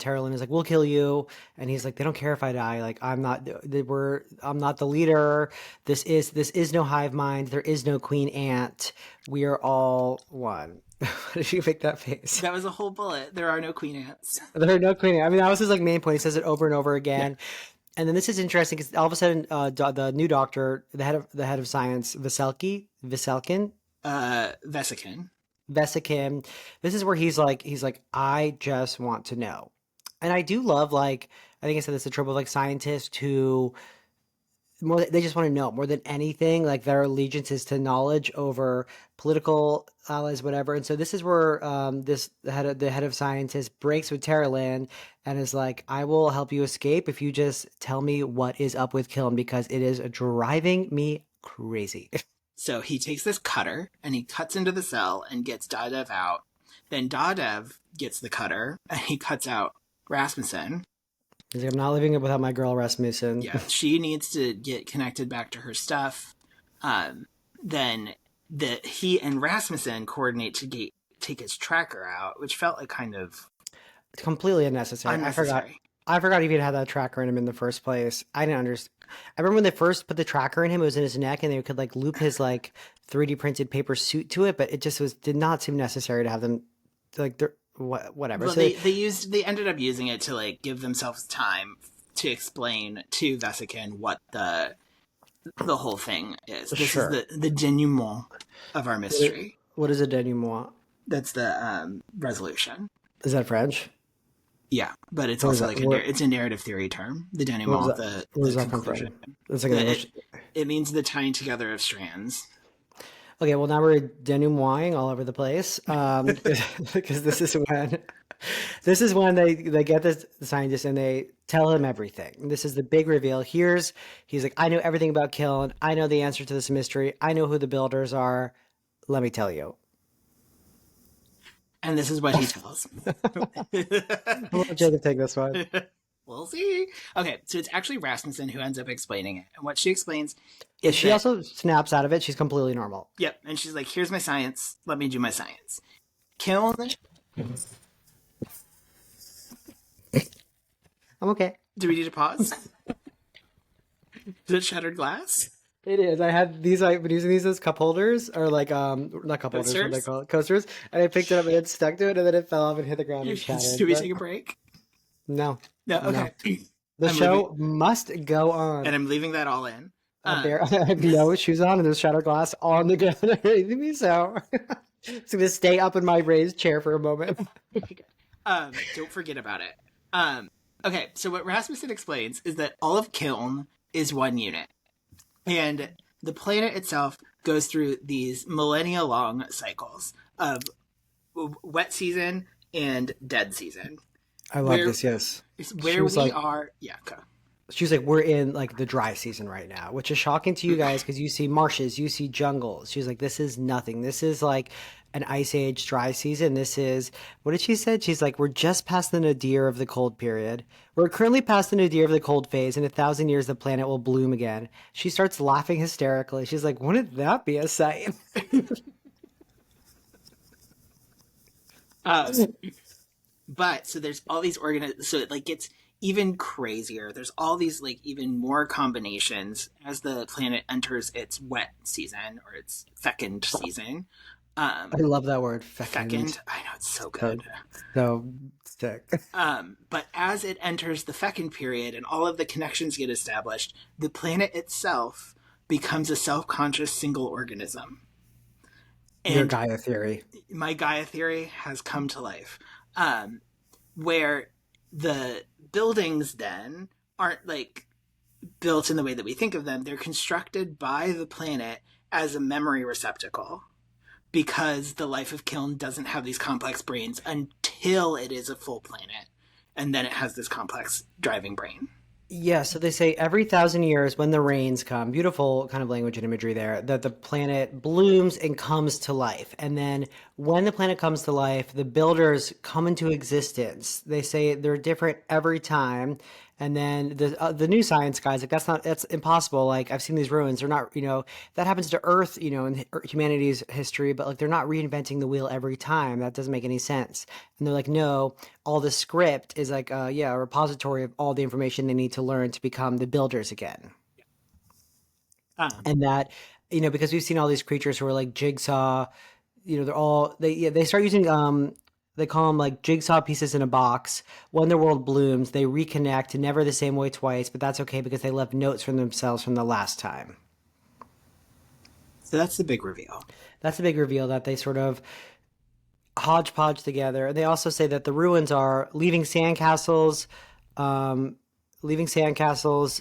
Terrelin, is like, we'll kill you. And he's like, they don't care if I die. Like, I'm not the leader. This is no hive mind. There is no queen ant. We are all one. Why did you make that face? That was a whole bullet. There are no queen ants. There are no queen ants. I mean, that was his like main point. He says it over and over again. Yeah. And then this is interesting because all of a sudden, the new doctor, the head of science, Veselkin, Vesikin. This is where he's like, I just want to know. And I do love, like, I think I said this, the trope of like scientists who they just want to know more than anything. Like, their allegiance is to knowledge over political allies, whatever. And so this is where the head of scientists breaks with Terrelin and is like, I will help you escape if you just tell me what is up with Kiln, because it is driving me crazy. So he takes this cutter and he cuts into the cell and gets Daghdev out. Then Daghdev gets the cutter and he cuts out Rasmussen. He's like, I'm not leaving it without my girl Rasmussen. Yeah, she needs to get connected back to her stuff. Then he and Rasmussen coordinate to take his tracker out, which felt like kind of completely unnecessary. I forgot he even had that tracker in him in the first place. I didn't understand. I remember when they first put the tracker in him, it was in his neck, and they could like loop his like 3D printed paper suit to it, but it just did not seem necessary to have them like whatever. Well, so they ended up using it to like give themselves time to explain to Vesikin what the whole thing is. This is the denouement of our mystery. What is a denouement? That's the resolution. Is that French? Yeah, but it's also like it's a narrative theory term. The denouement, the conclusion. It's like it means the tying together of strands. Okay, well now we're denouementing all over the place because this is when they get the scientist and they tell him everything. This is the big reveal. He's like, I know everything about Kiln. I know the answer to this mystery. I know who the builders are. Let me tell you. And this is what he tells. I'll let Jacob take this one. We'll see. Okay, so it's actually Rasmussen who ends up explaining it. And what she explains Yeah, is she that, also snaps out of it. She's completely normal. Yep, and she's like, here's my science. Let me do my science. Kiln. I'm okay. Do we need to pause? Is it shattered glass? It is. I had these. I've been using these as cup holders, or like not cup holders. What do they Coasters? call it? Coasters. And I picked it up and it stuck to it, and then it fell off and hit the ground and shattered. Do we But take a break? no, No, okay. the I'm show leaving- must go on. And I'm leaving that all in. I have no shoes on, and there's shattered glass on the ground underneath me. So it's gonna stay up in my raised chair for a moment. Don't forget about it. Okay, so what Rasmussen explains is that all of Kiln is one unit. And the planet itself goes through these millennia-long cycles of wet season and dead season. I love this. Yes, Where was we like- are... Yeah, go. she was like, we're in like the dry season right now, which is shocking to you guys because you see marshes, you see jungles. She was like, this is nothing. This is like an ice age dry season. This is, what did she say? She's like, we're just past the nadir of the cold period. We're currently past the nadir of the cold phase. In 1,000 years, the planet will bloom again. She starts laughing hysterically. She's like, wouldn't that be a sight? But so there's all these so it like gets even crazier. There's all these like even more combinations as the planet enters its wet season or its fecund season. I love that word. Fecund. I know, it's so good. So sick. But as it enters the fecund period and all of the connections get established, the planet itself becomes a self-conscious single organism. Your And Gaia theory. my Gaia theory has come to life. Where the buildings then aren't like built in the way that we think of them. They're constructed by the planet as a memory receptacle because the life of Kiln doesn't have these complex brains until it is a full planet. And then it has this complex driving brain. Yeah, so they say every 1,000 years when the rains come, beautiful kind of language and imagery there, that the planet blooms and comes to life. And then when the planet comes to life, the builders come into existence. They say they're different every time. And then the new science guys, like that's impossible. Like I've seen these ruins. They're not, that happens to Earth, in humanity's history, but like they're not reinventing the wheel every time. That doesn't make any sense. And they're like, no, all the script is like, a repository of all the information they need to learn to become the builders again. And that, because we've seen all these creatures who are like jigsaw, they start using, they call them like jigsaw pieces in a box. When the world blooms, they reconnect, never the same way twice, but that's okay because they left notes from themselves from the last time. So that's the big reveal. That's the big reveal that they sort of hodgepodge together. And they also say that the ruins are leaving sandcastles.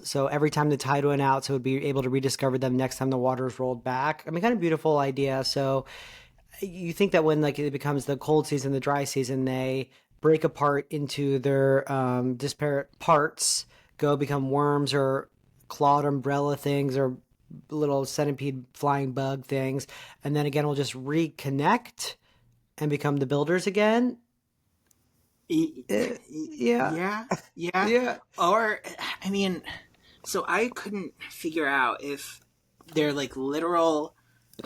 So every time the tide went out, so it would be able to rediscover them next time the waters rolled back. I mean, kind of beautiful idea. So you think that when like it becomes the cold season, the dry season, they break apart into their disparate parts, become worms or clawed umbrella things or little centipede flying bug things, and then again we'll just reconnect and become the builders again. Yeah. Or, I mean, so I couldn't figure out if they're like literal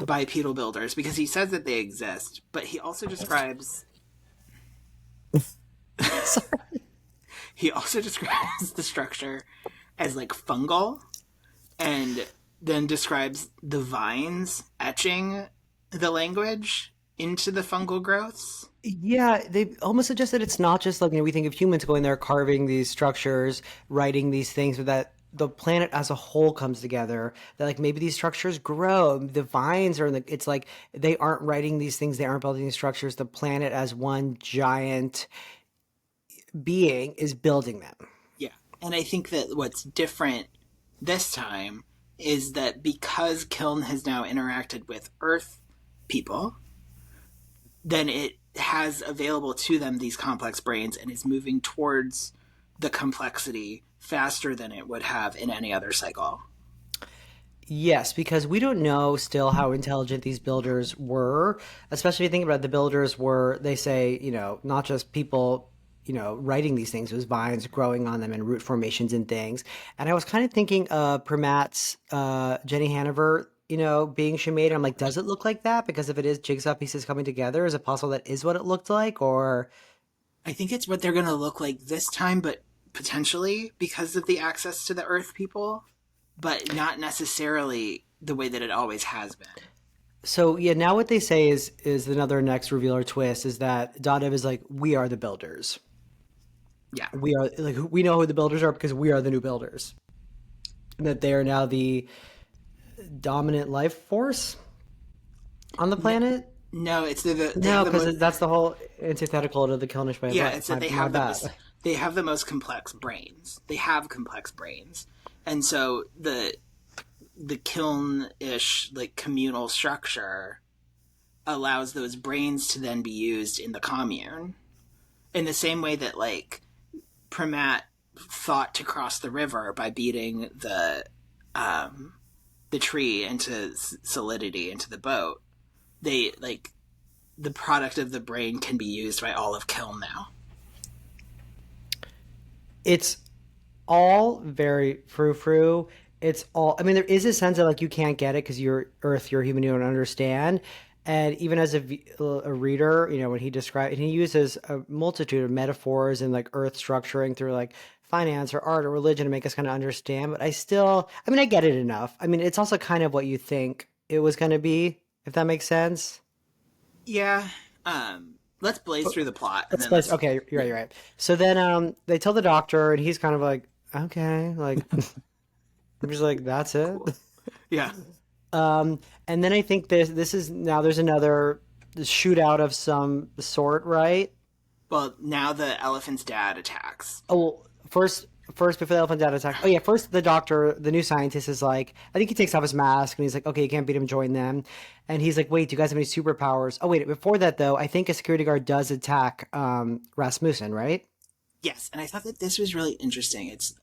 bipedal builders because he says that they exist, but he also describes the structure as like fungal and then describes the vines etching the language into the fungal growths. Yeah, they almost suggest that it's not just like we think of humans going there carving these structures, writing these things, but that the planet as a whole comes together. That like maybe these structures grow. The vines are it's like they aren't writing these things, they aren't building these structures. The planet as one giant being is building them. Yeah, and I think that what's different this time is that because Kiln has now interacted with Earth people, then it has available to them these complex brains and is moving towards the complexity faster than it would have in any other cycle. Yes, because we don't know still how intelligent these builders were, especially if you think about it, the builders were, they say, not just people, writing these things, it was vines growing on them and root formations and things. And I was kind of thinking of Pramat's Jenny Hanover, being cremated. I'm like, does it look like that? Because if it is jigsaw pieces coming together, is it possible that is what it looked like? Or I think it's what they're going to look like this time, but potentially because of the access to the Earth people, but not necessarily the way that it always has been. so yeah, now what they say is another next reveal or twist is that Daghdev is like, we are the builders. Yeah. We are like we know who the builders are because we are the new builders. And that they are now the dominant life force on the planet. No, it's they No, have the because most, that's the whole antithetical to the Kilnish way of yeah, life. it's that they My have the bad. most they have the most complex brains. They have complex brains. And so the kiln-ish like communal structure allows those brains to then be used in the commune in the same way that like Pramat thought to cross the river by beating the tree into solidity into the boat. They like the product of the brain can be used by all of Kiln now. It's all very frou-frou. It's all, I mean, there is a sense that like you can't get it because you're Earth, you're human, you don't understand. And even as a reader, when he describes, and he uses a multitude of metaphors and like Earth structuring through like finance or art or religion to make us kind of understand. But I mean, I get it enough. I mean, it's also kind of what you think it was going to be, if that makes sense. Yeah. Let's blaze through the plot and Let's then place. let's Okay, you're right. So then they tell the doctor, and he's kind of like, okay, like, I'm just like, that's it. cool. Yeah. And then I think this is now there's another shootout of some sort, right? Well, now the elephant's dad attacks. Oh, well, first before the elephant dad attack. Oh yeah, first the doctor, the new scientist is like, I think he takes off his mask and he's like, okay, you can't beat him, join them. And he's like, wait, do you guys have any superpowers? Oh wait, before that though, I think a security guard does attack Rasmussen, right? Yes, and I thought that this was really interesting. It's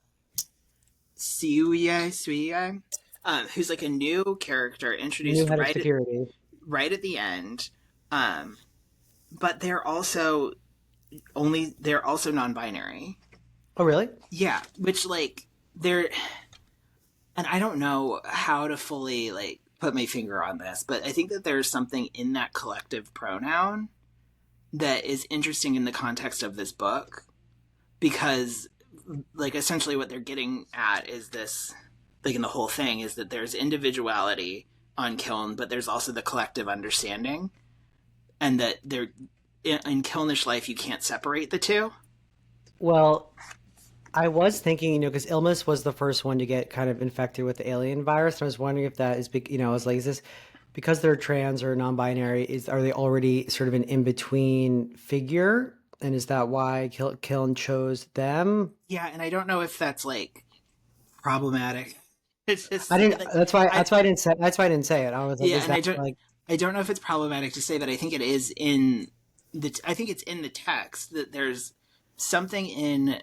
Suya, who's like a new character New introduced head of security. right at the end. Um, but they're also non-binary. Oh really? Yeah, which like they're and I don't know how to fully like put my finger on this, but I think that there's something in that collective pronoun that is interesting in the context of this book because like essentially what they're getting at is this like in the whole thing is that there's individuality on Kiln, but there's also the collective understanding and that they're in Kilnish life you can't separate the two. Well, I was thinking, because Ilmus was the first one to get kind of infected with the alien virus. And I was wondering if that is, I was like, is this because they're trans or non-binary? Are they already sort of an in-between figure? And is that why Kiln chose them? Yeah, and I don't know if that's like problematic. It's just I didn't. like, That's why. I That's why I didn't say. That's why I didn't say it. I was like, yeah, is and that like? I don't know if it's problematic to say, but I think it is in I think it's in the text that there's something in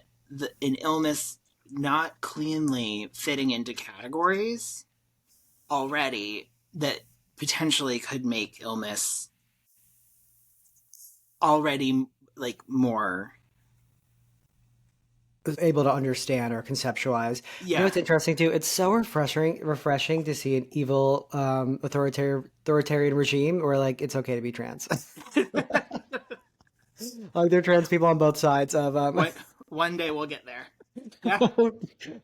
illness not cleanly fitting into categories already that potentially could make illness already like more. Was able to understand or conceptualize. Yeah. What's interesting too? It's so refreshing to see an evil authoritarian regime where like it's okay to be trans. Like there are trans people on both sides of One day we'll get there. Yeah,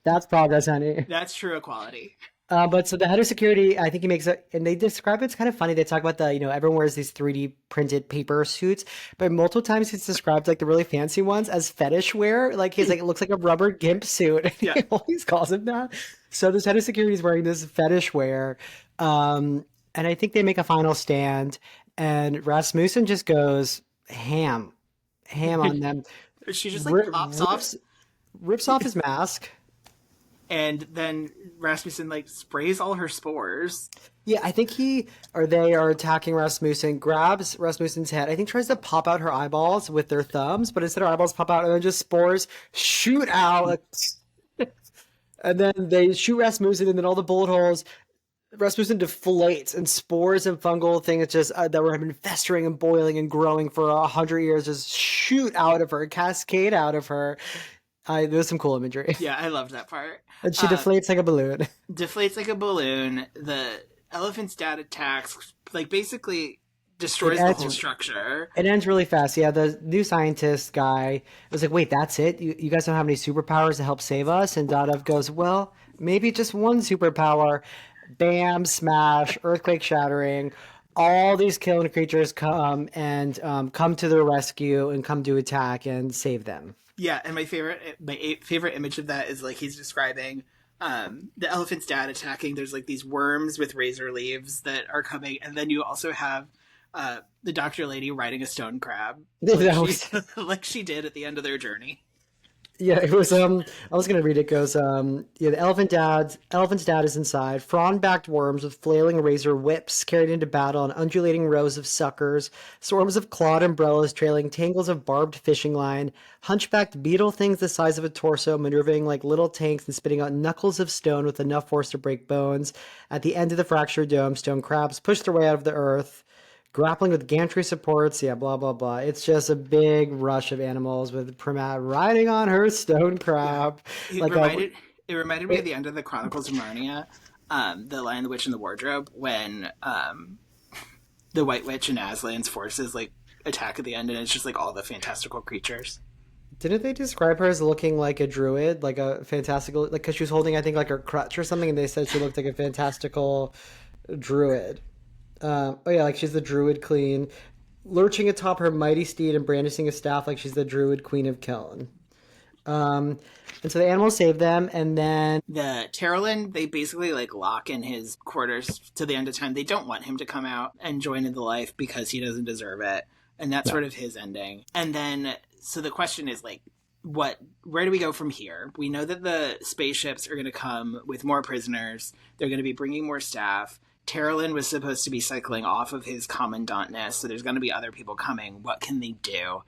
that's progress, honey. that's true equality. But so the head of security, I think he makes it, and they describe it's kind of funny. They talk about everyone wears these 3D printed paper suits, but multiple times it's described like the really fancy ones as fetish wear. Like he's like, it looks like a rubber gimp suit. And Yeah. he always calls him that. So this head of security is wearing this fetish wear. And I think they make a final stand, and Rasmussen just goes ham on them, She just like pops off, rips off his mask. and then Rasmussen like sprays all her spores. Yeah, I think they are attacking Rasmussen, grabs Rasmussen's head. I think tries to pop out her eyeballs with their thumbs, but instead her eyeballs pop out and then just spores shoot out. And then they shoot Rasmussen and then all the bullet holes Rasmussen deflates, and spores and fungal things just that were have been festering and boiling and growing for 100 years just shoot out of her, cascade out of her. There's some cool imagery. Yeah, I loved that part. And she deflates like a balloon. Deflates like a balloon. The elephant's dad attacks, like basically destroys the whole structure. It ends really fast. Yeah, the new scientist guy was like, wait, that's it? You guys don't have any superpowers to help save us? And Daghdev goes, well, maybe just one superpower. Bam, smash, earthquake shattering. All these Kiln creatures come and come to their rescue and come to attack and save them. Yeah, and my favorite image of that is like he's describing the elephant's dad attacking. There's like these worms with razor leaves that are coming, and then you also have the doctor lady riding a stone crab, like she did at the end of their journey. Yeah, it was. I was gonna read it. It goes. Yeah, the elephant's dad is inside. Frond-backed worms with flailing razor whips carried into battle on undulating rows of suckers. Swarms of clawed umbrellas trailing tangles of barbed fishing line. Hunchbacked beetle things the size of a torso, maneuvering like little tanks and spitting out knuckles of stone with enough force to break bones. At the end of the fractured dome, stone crabs push their way out of the earth. Grappling with gantry supports, yeah, blah, blah, blah. It's just a big rush of animals with Pramat riding on her stone crab. Yeah. It reminded me of the end of the Chronicles of Narnia, The Lion, the Witch, and the Wardrobe, when the White Witch and Aslan's forces like attack at the end, and it's just like all the fantastical creatures. Didn't they describe her as looking like a druid, like a fantastical, like because she was holding, I think, like her crutch or something, and they said she looked like a fantastical druid. Oh yeah, like she's the druid queen, lurching atop her mighty steed and brandishing a staff like she's the druid queen of Kiln. And so the animals save them, and then the Terrelin, they basically like lock in his quarters to the end of time. They don't want him to come out and join in the life because he doesn't deserve it, and that's sort of his ending. And then, so the question is like, where do we go from here? We know that the spaceships are going to come with more prisoners. They're going to be bringing more staff. Terrelin was supposed to be cycling off of his commandantness, so there's going to be other people coming. What can they do?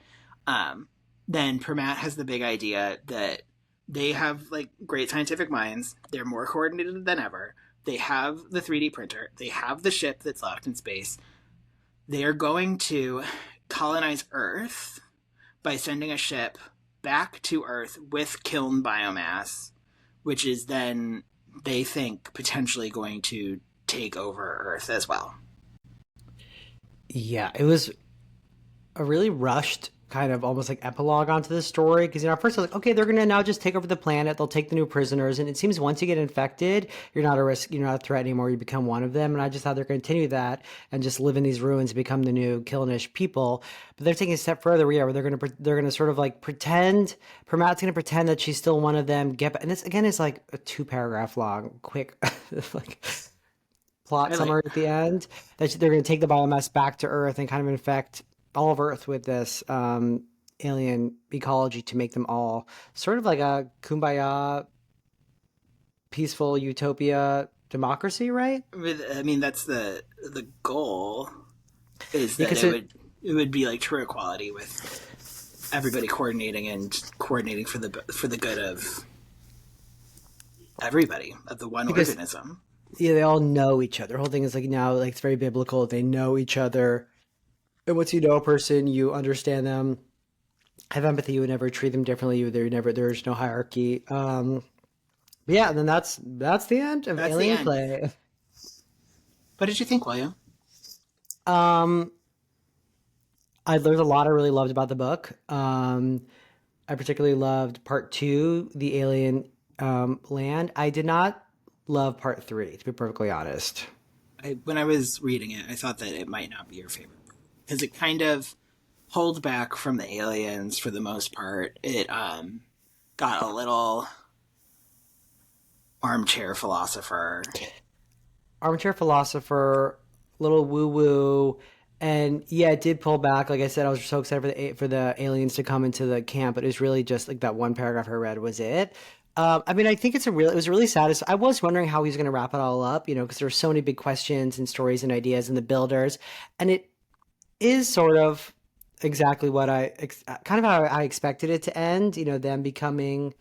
Then Pramat has the big idea that they have like great scientific minds. They're more coordinated than ever. They have the 3D printer. They have the ship that's locked in space. They are going to colonize Earth by sending a ship back to Earth with Kiln biomass, which is then, they think, potentially going to take over Earth as well. Yeah, it was a really rushed kind of almost like epilogue onto this story, because at first I was like, okay, they're gonna now just take over the planet, they'll take the new prisoners, and it seems once you get infected, you're not a risk, you're not a threat anymore, you become one of them. And I just thought they're gonna continue that and just live in these ruins and become the new Kilnish people. But they're taking a step further, where they're gonna sort of like pretend, Pramat's gonna pretend that she's still one of them, and this again is like a 2-paragraph long quick like plot summary at the end, that they're going to take the biomass back to Earth and kind of infect all of Earth with this alien ecology to make them all sort of like a kumbaya, peaceful utopia democracy, right? I mean, that's the goal, is that it would be like true equality with everybody coordinating for the good of everybody, of the one organism. Yeah, they all know each other. The whole thing is like now, like it's very biblical. They know each other, and once you know a person, you understand them, have empathy. You would never treat them differently. There's no hierarchy. Yeah, and then that's the end of Alien Play. What did you think, William? I learned a lot. I really loved about the book. I particularly loved part 2, the alien land. I did not love part 3, to be perfectly honest. When I was reading it, I thought that it might not be your favorite because it kind of pulled back from the aliens for the most part. It got a little armchair philosopher, little woo woo, and yeah, it did pull back. Like I said, I was so excited for the aliens to come into the camp, but it was really just like that one paragraph I read was it. I mean, I think it was really satisfying. I was wondering how he's going to wrap it all up, because there were so many big questions and stories and ideas and the builders, and it is sort of exactly what kind of how I expected it to end. Them becoming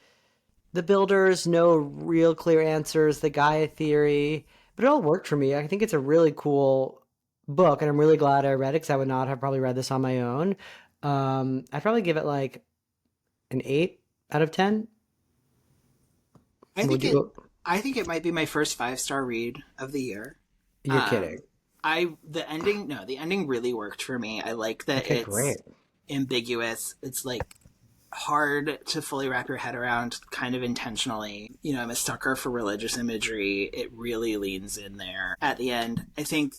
the builders, no real clear answers, the Gaia theory, but it all worked for me. I think it's a really cool book, and I'm really glad I read it because I would not have probably read this on my own. I'd probably give it like an 8 out of 10. I Would think it. you? I think it might be my first 5-star read of the year. You're Um, kidding. the ending. No, the ending really worked for me. I like that Okay, it's great. ambiguous. It's like hard to fully wrap your head around, kind of intentionally. You know, I'm a sucker for religious imagery. It really leans in there at the end. I think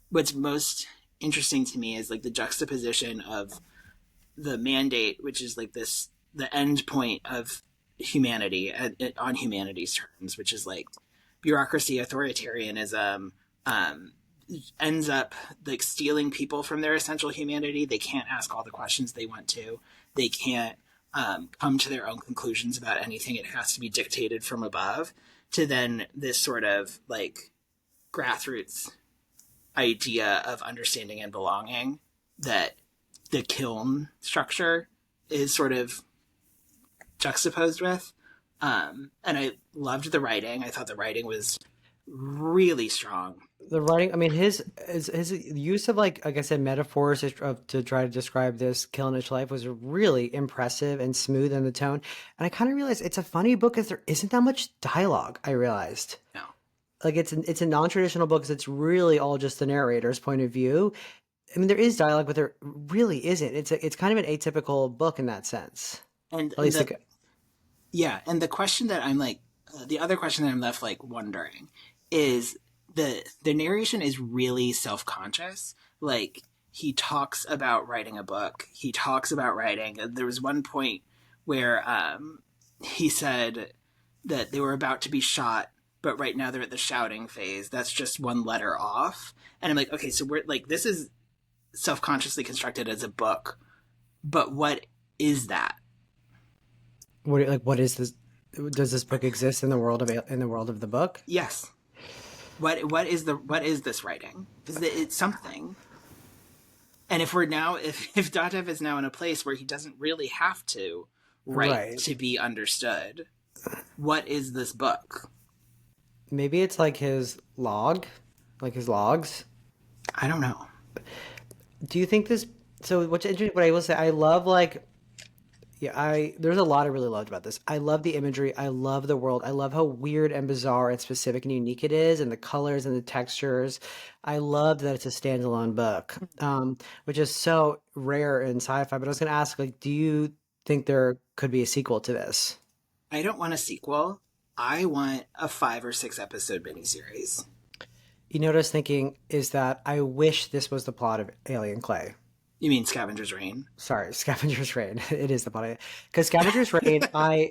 what's most interesting to me is like the juxtaposition of the mandate, which is like this the end point of humanity on humanity's terms, which is like bureaucracy, authoritarianism, um, ends up like stealing people from their essential humanity. They can't ask all the questions they want to. They can't come to their own conclusions about anything. It has to be dictated from above. To then this sort of like grassroots idea of understanding and belonging that the kiln structure is sort of juxtaposed with. And I loved the writing. I thought the writing was really strong. The writing, I mean, his use of like I said, metaphors to try to describe this Killinish life was really impressive and smooth in the tone. And I kind of realized it's a funny book because there isn't that much dialogue. I realized No. like it's a non-traditional book because it's really all just the narrator's point of view. I mean, there is dialogue, but there really isn't. It's kind of an atypical book in that sense. And At least the yeah, and the question that I'm like the other question that I'm left like wondering is the narration is really self-conscious. Like he talks about writing a book. He talks about writing. There was one point where he said that they were about to be shot, but right now they're at the shouting phase. That's just one letter off. And I'm like, okay, so we're like this is self-consciously constructed as a book, but what is that? what is this? Does this book exist in the world of the book? Yes. What is this writing? Because it's something. And if Daghdev is now in a place where he doesn't really have to write Right. to be understood, what is this book? Maybe it's like his log, like his logs. I don't know. Do you think this? So what's interesting? What I will say, I love like, yeah, there's a lot I really loved about this. I love the imagery. I love the world. I love how weird and bizarre and specific and unique it is, and the colors and the textures. I love that it's a standalone book, which is so rare in sci-fi. But I was going to ask, like, do you think there could be a sequel to this? I don't want a sequel. I want a 5 or 6 episode miniseries. You know what I was thinking is that I wish this was the plot of Alien Clay. You mean Scavenger's Reign? Sorry, Scavenger's Reign. It is the plot because Scavenger's Reign.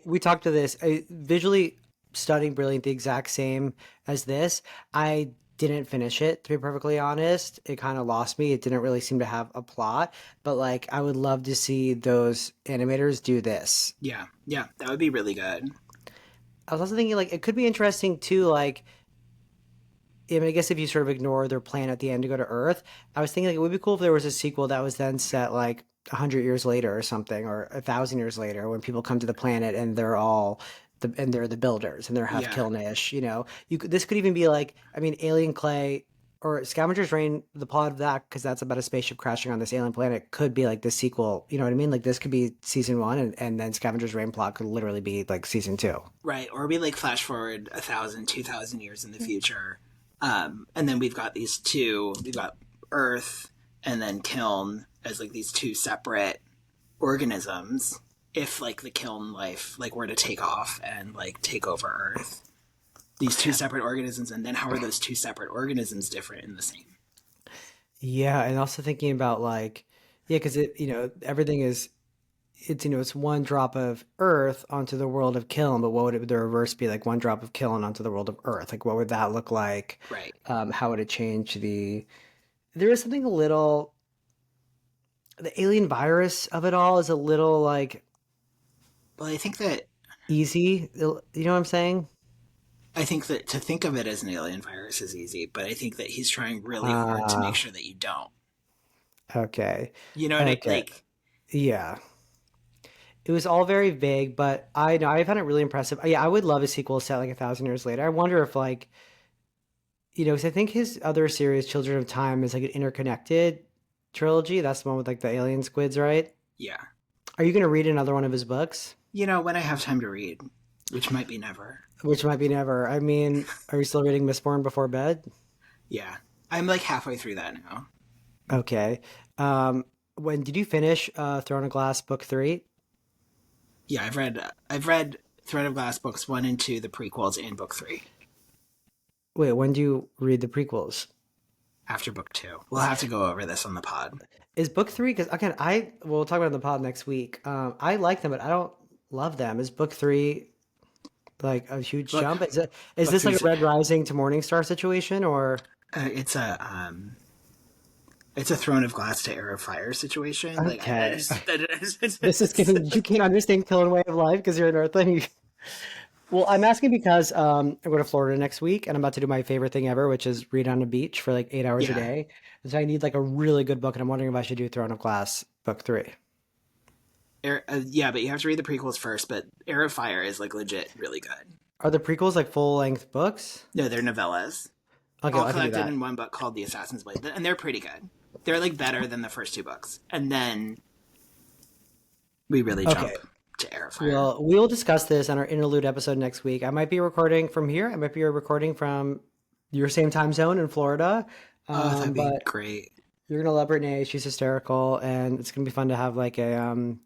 We talked to this visually stunning, brilliant, the exact same as this. I didn't finish it, to be perfectly honest. It kind of lost me. It didn't really seem to have a plot, but like I would love to see those animators do this. Yeah, that would be really good. I was also thinking like it could be interesting too, like I mean, I guess if you sort of ignore their plan at the end to go to Earth, I was thinking like it would be cool if there was a sequel that was then set like 100 years later or something, or 1,000 years later, when people come to the planet and they're the builders and they're half Yeah. Kilnish. You know, this could even be like, I mean, Alien Clay or Scavenger's Reign. The plot of that, because that's about a spaceship crashing on this alien planet, could be like the sequel. You know what I mean? Like this could be season 1, and then Scavenger's Reign plot could literally be like season 2. Right, or we like flash forward 1,000, 2,000 years in the future. And then we've got we've got Earth and then Kiln as like these 2 separate organisms. If like the Kiln life like were to take off and like take over Earth, these 2 separate organisms, and then how are those 2 separate organisms different in the same? Yeah, and also thinking about like, yeah, because everything is, it's one drop of Earth onto the world of Kiln, but what would the reverse be like? One drop of Kiln onto the world of Earth. Like, what would that look like? Right. How would it change there is something a little, the alien virus of it all is a little like Well, I think that easy. You know what I'm saying? to think of it as an alien virus is easy, but I think that he's trying really hard to make sure that you don't. Okay. You know what I Okay. like? Yeah. It was all very vague, but I know I found it really impressive. Yeah, I would love a sequel set like 1,000 years later. I wonder if like 'cause I think his other series, Children of Time, is like an interconnected trilogy. That's the one with like the alien squids, right? Yeah. Are you going to read another one of his books? When I have time to read, which might be never. Which might be never. I mean, are you still reading Mistborn before bed? Yeah. I'm like halfway through that now. Okay. When did you finish Throne of Glass book 3? Yeah, I've read Throne of Glass books 1 and 2, the prequels, and book 3 Wait, when do you read the prequels? after book 2. We'll have to go over this on the pod. Is book 3, because again, we'll talk about it in the pod next week. I like them, but I don't love them. Is book 3 like a huge jump? Is this like a Red Rising to Morningstar situation, or It's a Throne of Glass to Heir of Fire situation. Okay. It's this is getting, you can't understand Kiln way of life because you're an Earthling? Well, I'm asking because I'm going to Florida next week, and I'm about to do my favorite thing ever, which is read on the beach for like 8 hours a Yeah. day. And so I need like a really good book, and I'm wondering if I should do Throne of Glass book 3. Yeah, but you have to read the prequels first. But Heir of Fire is like legit really good. Are the prequels like full length books? No, they're novellas, Okay, all I can do collected that. in one book called The Assassin's Blade, and they're pretty good. They're like better than the first 2 books, and then we really jump Okay. to Heir of Fire. Well, we will discuss this on our interlude episode next week. I might be recording from here. I might be recording from your same time zone in Florida. That'd be But great. you're gonna love Brittany. She's hysterical, and it's gonna be fun to have like a.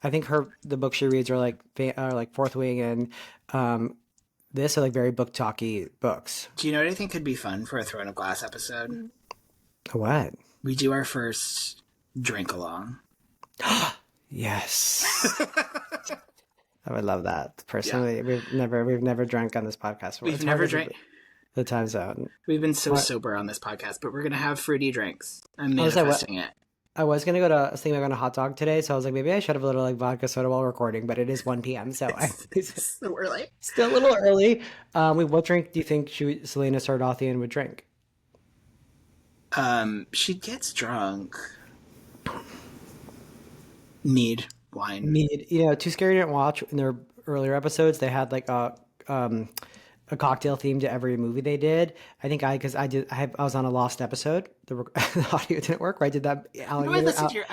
I think the books she reads are like Fourth Wing, and this are like very book talky books. Do you know what I think could be fun for a Throne of Glass episode? What? We do our first drink along. Yes. I would love that. Personally, we've never drank on this podcast before. We've It's never hard to drank. do the time zone. We've been so What? sober on this podcast, but we're gonna have fruity drinks. I'm was like, what? manifesting it. I was gonna I was thinking about going to Hot Dog today, so I was like, maybe I should have a little like vodka soda while recording, but it is 1 p.m., so it's So we're like, still a little early. What drink do you think Selena Sardathian would drink? she gets drunk. Mead, wine. Mead. Too Scary Didn't Watch in their earlier episodes, they had like a cocktail theme to every movie they did. I think I was on a lost episode. The audio didn't work. Where I did that. No, I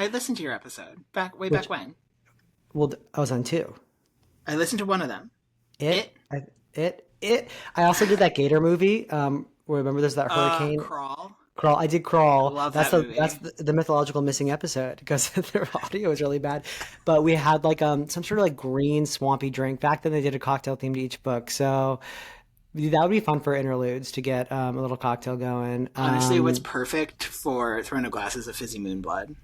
listened to your episode back when. Well, I was on 2. I listened to one of them. It. I also did that Gator movie. Where remember there's that hurricane. Crawl. Crawl. I did Crawl. I love that's that movie. That's the mythological missing episode because their audio was really bad. But we had like some sort of like green swampy drink. Back then they did a cocktail theme to each book. So that would be fun for interludes to get a little cocktail going. Honestly, what's perfect for Throne of Glass is a fizzy moon blood.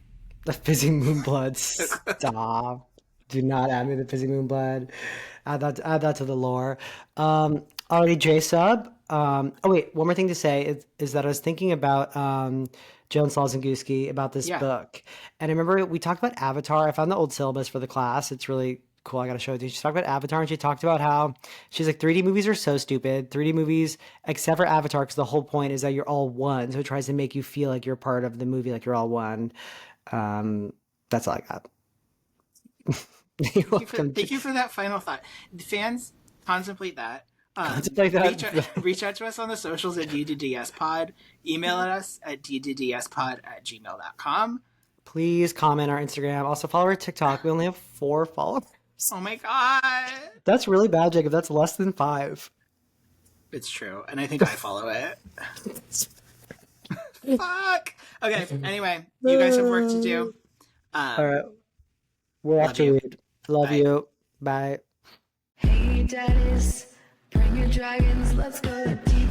The fizzy moon blood. Stop. Do not add me the fizzy moon blood. Add that to the lore. Already J sub. Oh wait, one more thing to say is that I was thinking about Joan Slawski about this Yeah. book, and I remember we talked about Avatar. I found the old syllabus for the class. It's really cool. I gotta show it to you. She talked about Avatar, and she talked about how she's like 3D movies are so stupid. 3D movies, except for Avatar, because the whole point is that you're all one. So it tries to make you feel like you're part of the movie, like you're all one. That's all I got. You're welcome. Thank you for that final thought. Fans, contemplate that. Contemplate that. Reach out to us on the socials at DDDSpod. Email us at ddspod@gmail.com. Please comment our Instagram. Also follow our TikTok. We only have 4 followers. Oh my god. That's really bad, Jacob. That's less than 5. It's true. And I think I follow it. Fuck. Okay, anyway, you guys have work to do. All right. We're off Love to you. read. Love Bye. you. Bye. Hey daddies, bring your dragons, let's go to deep